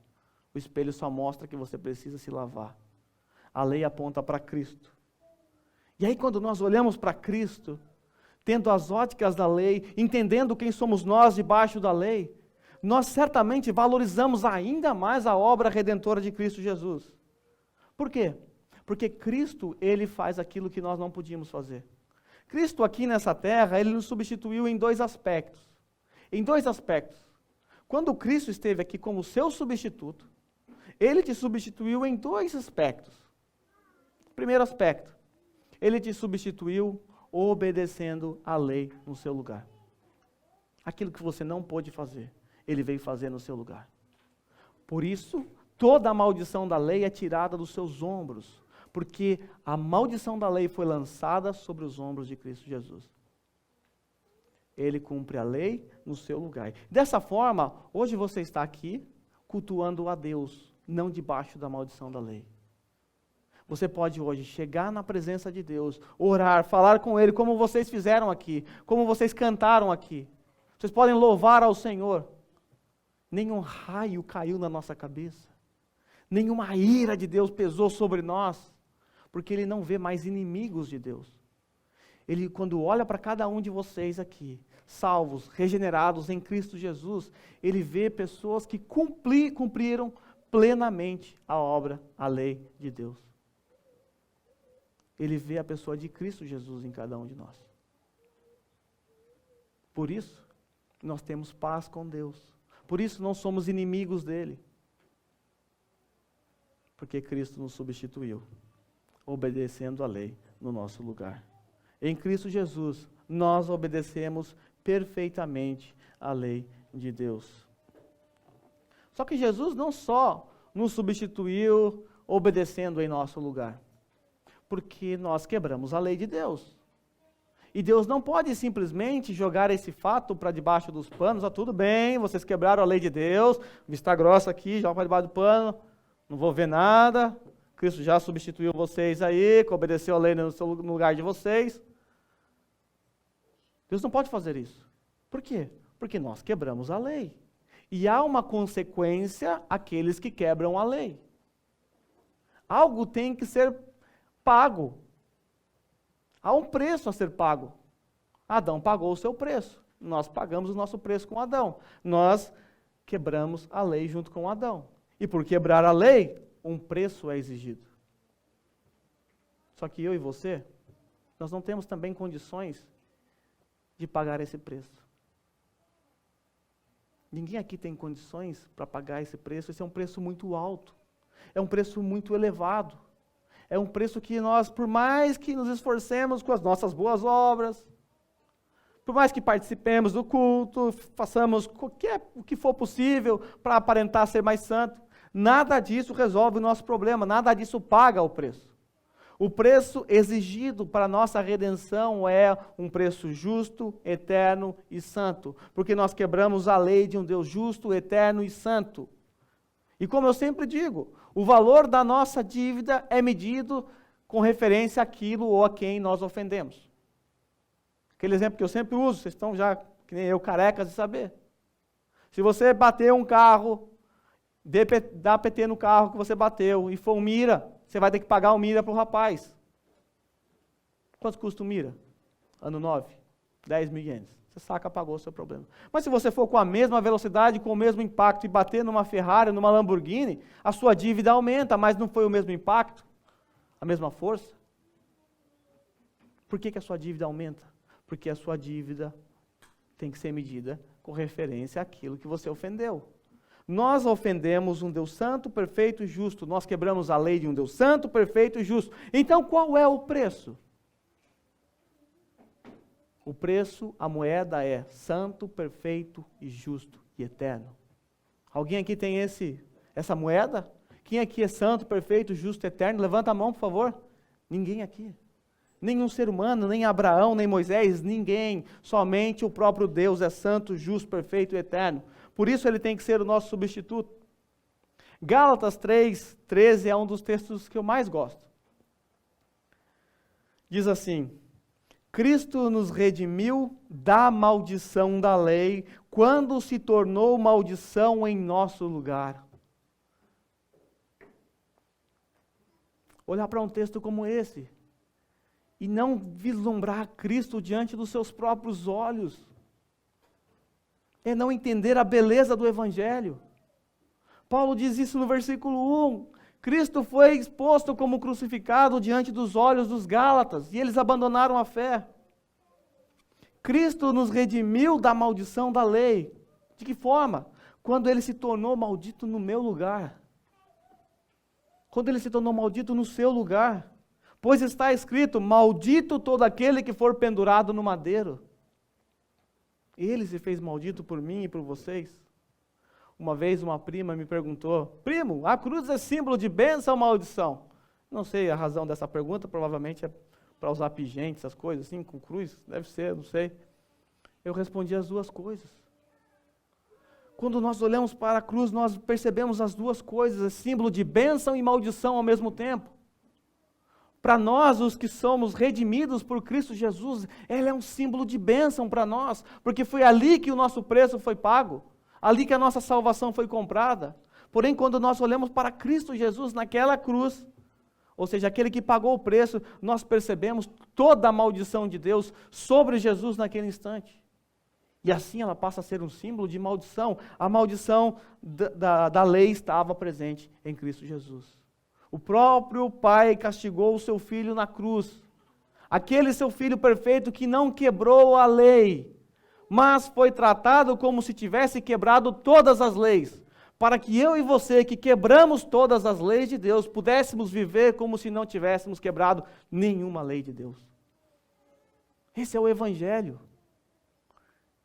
O espelho só mostra que você precisa se lavar. A lei aponta para Cristo. E aí quando nós olhamos para Cristo, tendo as óticas da lei, entendendo quem somos nós debaixo da lei, nós certamente valorizamos ainda mais a obra redentora de Cristo Jesus. Por quê? Porque Cristo, ele faz aquilo que nós não podíamos fazer. Cristo aqui nessa terra, ele nos substituiu em dois aspectos. Em dois aspectos. Quando Cristo esteve aqui como seu substituto, ele te substituiu em dois aspectos. Primeiro aspecto, ele te substituiu obedecendo a lei no seu lugar. Aquilo que você não pôde fazer, ele veio fazer no seu lugar. Por isso, toda a maldição da lei é tirada dos seus ombros, porque a maldição da lei foi lançada sobre os ombros de Cristo Jesus. Ele cumpre a lei no seu lugar. Dessa forma, hoje você está aqui cultuando a Deus, não debaixo da maldição da lei. Você pode hoje chegar na presença de Deus, orar, falar com Ele, como vocês fizeram aqui, como vocês cantaram aqui. Vocês podem louvar ao Senhor. Nenhum raio caiu na nossa cabeça. Nenhuma ira de Deus pesou sobre nós, porque Ele não vê mais inimigos de Deus. Ele, quando olha para cada um de vocês aqui, salvos, regenerados em Cristo Jesus, Ele vê pessoas que cumpriram plenamente a obra, a lei de Deus. Ele vê a pessoa de Cristo Jesus em cada um de nós. Por isso, nós temos paz com Deus. Por isso, não somos inimigos dEle. Porque Cristo nos substituiu. obedecendo a lei no nosso lugar. Em Cristo Jesus, nós obedecemos perfeitamente a lei de Deus. Só que Jesus não só nos substituiu obedecendo em nosso lugar, porque nós quebramos a lei de Deus. E Deus não pode simplesmente jogar esse fato para debaixo dos panos. Tudo bem, vocês quebraram a lei de Deus, vista grossa aqui, joga para debaixo do pano, não vou ver nada. Cristo já substituiu vocês aí, que obedeceu a lei no lugar de vocês. Deus não pode fazer isso. Por quê? Porque nós quebramos a lei. E há uma consequência àqueles que quebram a lei. Algo tem que ser pago. Há um preço a ser pago. Adão pagou o seu preço. Nós pagamos o nosso preço com Adão. Nós quebramos a lei junto com Adão. E por quebrar a lei, um preço é exigido. Só que eu e você, nós não temos também condições de pagar esse preço. Ninguém aqui tem condições para pagar esse preço. Esse é um preço muito alto. É um preço muito elevado. É um preço que nós, por mais que nos esforcemos com as nossas boas obras, por mais que participemos do culto, façamos o que for possível para aparentar ser mais santo, nada disso resolve o nosso problema, nada disso paga o preço. O preço exigido para a nossa redenção é um preço justo, eterno e santo, porque nós quebramos a lei de um Deus justo, eterno e santo. E como eu sempre digo, o valor da nossa dívida é medido com referência àquilo ou a quem nós ofendemos. Aquele exemplo que eu sempre uso, vocês estão já, que nem eu, carecas de saber. Se você bater um carro, dá PT no carro que você bateu e for um mira, você vai ter que pagar o mira para o rapaz. Quanto custa o mira? Ano 9, 10 mil ienes. Você saca, pagou o seu problema. Mas se você for com a mesma velocidade, com o mesmo impacto e bater numa Ferrari, numa Lamborghini, a sua dívida aumenta, mas não foi o mesmo impacto? A mesma força? Por que a sua dívida aumenta? Porque a sua dívida tem que ser medida com referência àquilo que você ofendeu. Nós ofendemos um Deus santo, perfeito e justo. Nós quebramos a lei de um Deus santo, perfeito e justo. Então qual é o preço? O preço, a moeda é santo, perfeito e justo e eterno. Alguém aqui tem essa moeda? Quem aqui é santo, perfeito, justo e eterno? Levanta a mão, por favor. Ninguém aqui. Nenhum ser humano, nem Abraão, nem Moisés, ninguém. Somente o próprio Deus é santo, justo, perfeito e eterno. Por isso ele tem que ser o nosso substituto. Gálatas 3:13 é um dos textos que eu mais gosto. Diz assim: Cristo nos redimiu da maldição da lei, quando se tornou maldição em nosso lugar. Olhar para um texto como esse e não vislumbrar Cristo diante dos seus próprios olhos é não entender a beleza do Evangelho. Paulo diz isso no versículo 1. Cristo foi exposto como crucificado diante dos olhos dos Gálatas, e eles abandonaram a fé. Cristo nos redimiu da maldição da lei. De que forma? Quando ele se tornou maldito no meu lugar. Quando ele se tornou maldito no seu lugar. Pois está escrito: maldito todo aquele que for pendurado no madeiro. Ele se fez maldito por mim e por vocês. Uma vez uma prima me perguntou: primo, a cruz é símbolo de bênção ou maldição? Não sei a razão dessa pergunta, provavelmente é para usar pingente, essas coisas assim, com cruz, deve ser, não sei. Eu respondi as duas coisas. Quando nós olhamos para a cruz, nós percebemos as duas coisas, é símbolo de bênção e maldição ao mesmo tempo. Para nós, os que somos redimidos por Cristo Jesus, ela é um símbolo de bênção para nós, porque foi ali que o nosso preço foi pago, ali que a nossa salvação foi comprada. Porém, quando nós olhamos para Cristo Jesus naquela cruz, ou seja, aquele que pagou o preço, nós percebemos toda a maldição de Deus sobre Jesus naquele instante. E assim ela passa a ser um símbolo de maldição. A maldição da lei estava presente em Cristo Jesus. O próprio Pai castigou o seu Filho na cruz. Aquele seu Filho perfeito que não quebrou a lei, mas foi tratado como se tivesse quebrado todas as leis, para que eu e você, que quebramos todas as leis de Deus, pudéssemos viver como se não tivéssemos quebrado nenhuma lei de Deus. Esse é o Evangelho.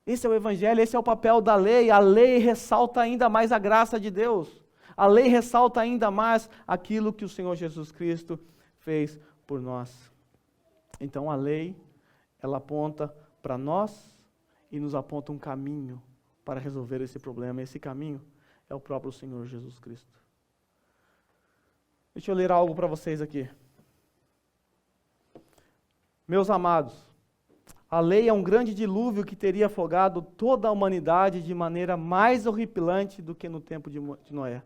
Esse é o Evangelho, esse é o papel da lei. A lei ressalta ainda mais a graça de Deus. A lei ressalta ainda mais aquilo que o Senhor Jesus Cristo fez por nós. Então a lei, ela aponta para nós e nos aponta um caminho para resolver esse problema. Esse caminho é o próprio Senhor Jesus Cristo. Deixa eu ler algo para vocês aqui. Meus amados, a lei é um grande dilúvio que teria afogado toda a humanidade de maneira mais horripilante do que no tempo de Noé.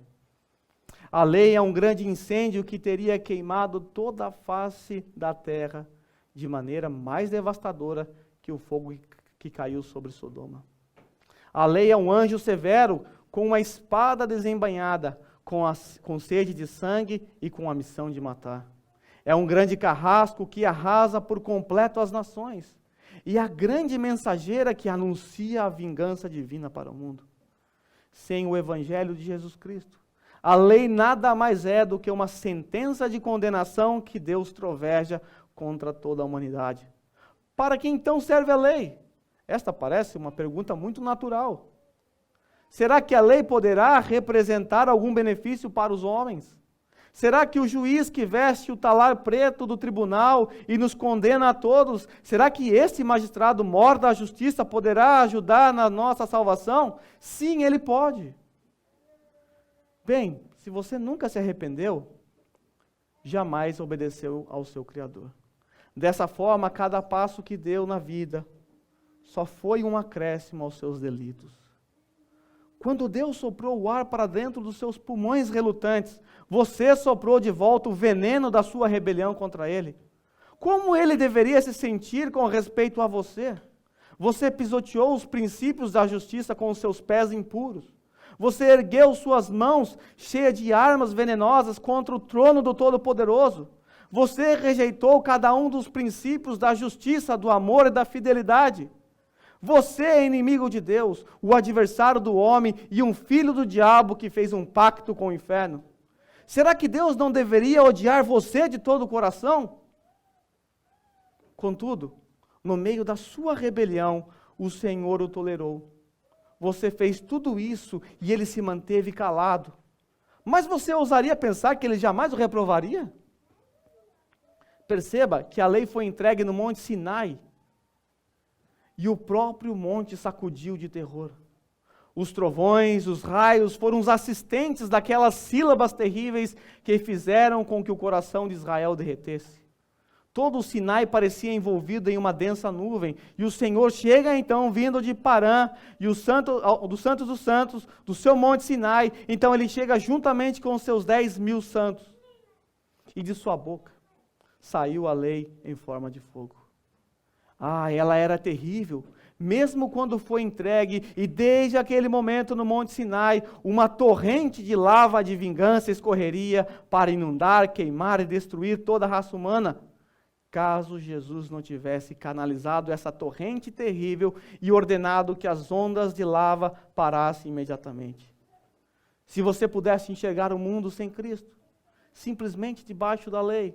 A lei é um grande incêndio que teria queimado toda a face da terra de maneira mais devastadora que o fogo que caiu sobre Sodoma. A lei é um anjo severo com uma espada desembainhada, com sede de sangue e com a missão de matar. É um grande carrasco que arrasa por completo as nações, e a grande mensageira que anuncia a vingança divina para o mundo. Sem o Evangelho de Jesus Cristo, a lei nada mais é do que uma sentença de condenação que Deus troveja contra toda a humanidade. Para que então serve a lei? Esta parece uma pergunta muito natural. Será que a lei poderá representar algum benefício para os homens? Será que o juiz que veste o talar preto do tribunal e nos condena a todos, será que esse magistrado mor da justiça poderá ajudar na nossa salvação? Sim, ele pode. Bem, se você nunca se arrependeu, jamais obedeceu ao seu Criador. Dessa forma, cada passo que deu na vida só foi um acréscimo aos seus delitos. Quando Deus soprou o ar para dentro dos seus pulmões relutantes, você soprou de volta o veneno da sua rebelião contra Ele. Como Ele deveria se sentir com respeito a você? Você pisoteou os princípios da justiça com os seus pés impuros. Você ergueu suas mãos cheias de armas venenosas contra o trono do Todo-Poderoso. Você rejeitou cada um dos princípios da justiça, do amor e da fidelidade. Você é inimigo de Deus, o adversário do homem e um filho do diabo que fez um pacto com o inferno. Será que Deus não deveria odiar você de todo o coração? Contudo, no meio da sua rebelião, o Senhor o tolerou. Você fez tudo isso e ele se manteve calado. Mas você ousaria pensar que ele jamais o reprovaria? Perceba que a lei foi entregue no Monte Sinai, e o próprio monte sacudiu de terror. Os trovões, os raios foram os assistentes daquelas sílabas terríveis que fizeram com que o coração de Israel derretesse. Todo o Sinai parecia envolvido em uma densa nuvem, e o Senhor chega então vindo de Parã, e dos santos dos santos, do seu monte Sinai, então ele chega juntamente com os seus 10.000 santos, e de sua boca saiu a lei em forma de fogo. Ela era terrível, mesmo quando foi entregue, e desde aquele momento no Monte Sinai, uma torrente de lava de vingança escorreria para inundar, queimar e destruir toda a raça humana, caso Jesus não tivesse canalizado essa torrente terrível e ordenado que as ondas de lava parassem imediatamente. Se você pudesse enxergar o mundo sem Cristo, simplesmente debaixo da lei,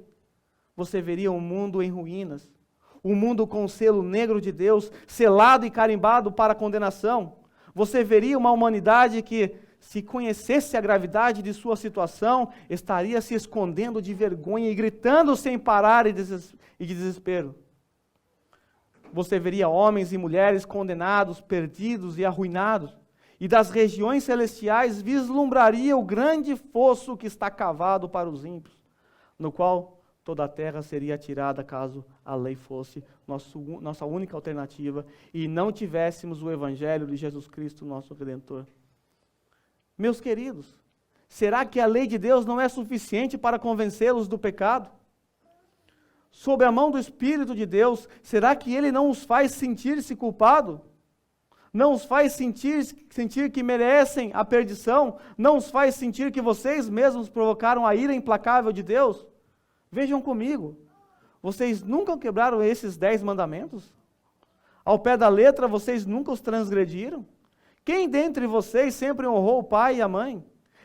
você veria um mundo em ruínas, um mundo com o selo negro de Deus, selado e carimbado para a condenação. Você veria uma humanidade que, se conhecesse a gravidade de sua situação, estaria se escondendo de vergonha e gritando sem parar e de desespero. Você veria homens e mulheres condenados, perdidos e arruinados, e das regiões celestiais vislumbraria o grande fosso que está cavado para os ímpios, no qual toda a terra seria tirada caso a lei fosse nossa única alternativa e não tivéssemos o Evangelho de Jesus Cristo, nosso Redentor. Meus queridos, será que a lei de Deus não é suficiente para convencê-los do pecado? Sob a mão do Espírito de Deus, será que Ele não os faz sentir-se culpados? Não os faz sentir que merecem a perdição? Não os faz sentir que vocês mesmos provocaram a ira implacável de Deus? Vejam comigo, vocês nunca quebraram esses 10 mandamentos? Ao pé da letra, vocês nunca os transgrediram? Quem dentre vocês sempre honrou o pai e a mãe?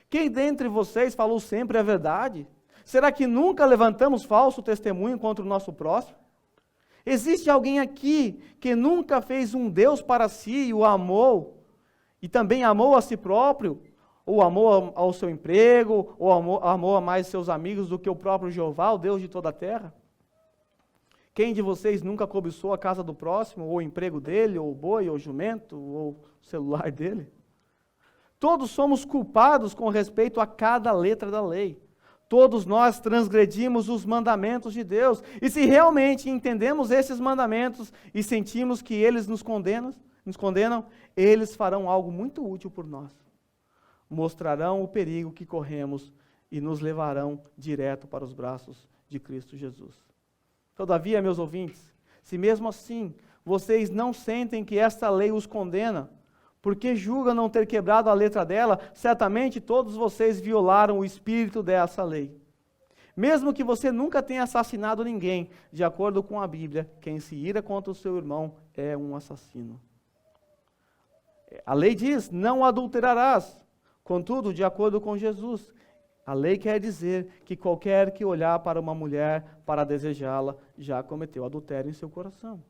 Quem dentre vocês falou sempre a verdade? Será que nunca levantamos falso testemunho contra o nosso próximo? Existe alguém aqui que nunca fez um Deus para si e o amou, e também amou a si próprio, ou amou ao seu emprego, ou amou a mais seus amigos do que o próprio Jeová, o Deus de toda a terra? Quem de vocês nunca cobiçou a casa do próximo, ou o emprego dele, ou o boi, ou o jumento, ou o celular dele? Todos somos culpados com respeito a cada letra da lei. Todos nós transgredimos os mandamentos de Deus. E se realmente entendemos esses mandamentos e sentimos que eles nos condenam, eles farão algo muito útil por nós. Mostrarão o perigo que corremos e nos levarão direto para os braços de Cristo Jesus. Todavia, meus ouvintes, se mesmo assim vocês não sentem que esta lei os condena, porque julgam não ter quebrado a letra dela, certamente todos vocês violaram o espírito dessa lei. Mesmo que você nunca tenha assassinado ninguém, de acordo com a Bíblia, quem se ira contra o seu irmão é um assassino. A lei diz, não adulterarás. Contudo, de acordo com Jesus, a lei quer dizer que qualquer que olhar para uma mulher para desejá-la, já cometeu adultério em seu coração.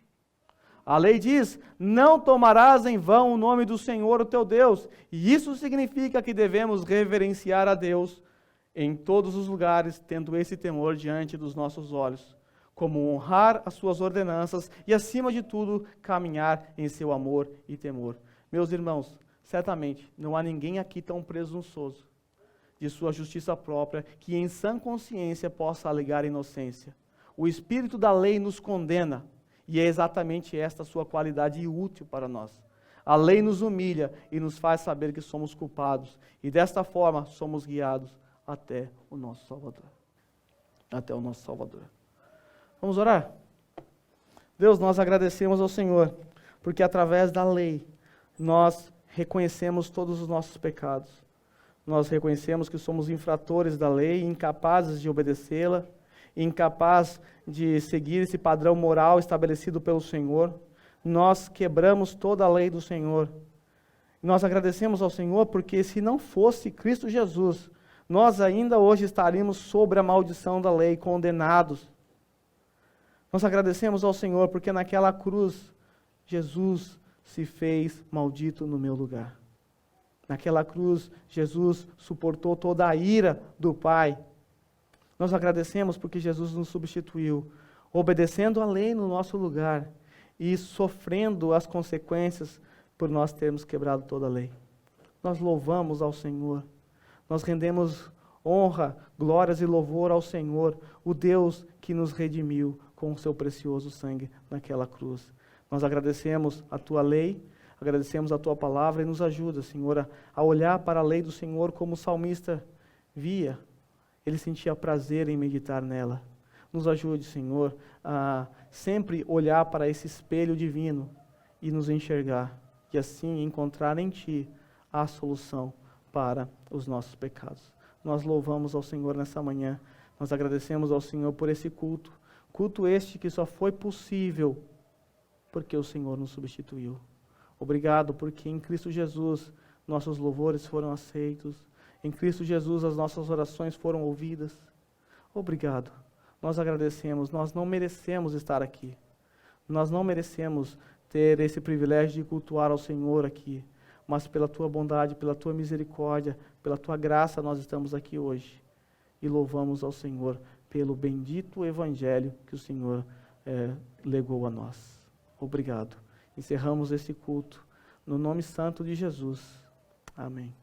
A lei diz, não tomarás em vão o nome do Senhor, o teu Deus. E isso significa que devemos reverenciar a Deus em todos os lugares, tendo esse temor diante dos nossos olhos, como honrar as suas ordenanças e, acima de tudo, caminhar em seu amor e temor. Meus irmãos, certamente não há ninguém aqui tão presunçoso de sua justiça própria, que em sã consciência possa alegar inocência. O espírito da lei nos condena, e é exatamente esta sua qualidade útil para nós. A lei nos humilha e nos faz saber que somos culpados, e desta forma somos guiados até o nosso Salvador. Até o nosso Salvador. Vamos orar? Deus, nós agradecemos ao Senhor, porque através da lei nós reconhecemos todos os nossos pecados. Nós reconhecemos que somos infratores da lei, incapazes de obedecê-la, incapazes de seguir esse padrão moral estabelecido pelo Senhor. Nós quebramos toda a lei do Senhor. Nós agradecemos ao Senhor porque se não fosse Cristo Jesus, nós ainda hoje estaríamos sob a maldição da lei, condenados. Nós agradecemos ao Senhor porque naquela cruz, Jesus se fez maldito no meu lugar. Naquela cruz, Jesus suportou toda a ira do Pai. Nós agradecemos porque Jesus nos substituiu, obedecendo a lei no nosso lugar e sofrendo as consequências por nós termos quebrado toda a lei. Nós louvamos ao Senhor, nós rendemos honra, glórias e louvor ao Senhor, o Deus que nos redimiu com o seu precioso sangue naquela cruz. Nós agradecemos a tua lei, agradecemos a tua palavra e nos ajuda, Senhor, a olhar para a lei do Senhor como o salmista via. Ele sentia prazer em meditar nela. Nos ajude, Senhor, a sempre olhar para esse espelho divino e nos enxergar, e assim encontrar em Ti a solução para os nossos pecados. Nós louvamos ao Senhor nessa manhã, nós agradecemos ao Senhor por esse culto, culto este que só foi possível porque o Senhor nos substituiu. Obrigado porque em Cristo Jesus nossos louvores foram aceitos, em Cristo Jesus as nossas orações foram ouvidas. Obrigado, nós agradecemos, nós não merecemos estar aqui, nós não merecemos ter esse privilégio de cultuar ao Senhor aqui, mas pela Tua bondade, pela Tua misericórdia, pela Tua graça nós estamos aqui hoje e louvamos ao Senhor pelo bendito Evangelho que o Senhor legou a nós. Obrigado. Encerramos esse culto no nome santo de Jesus. Amém.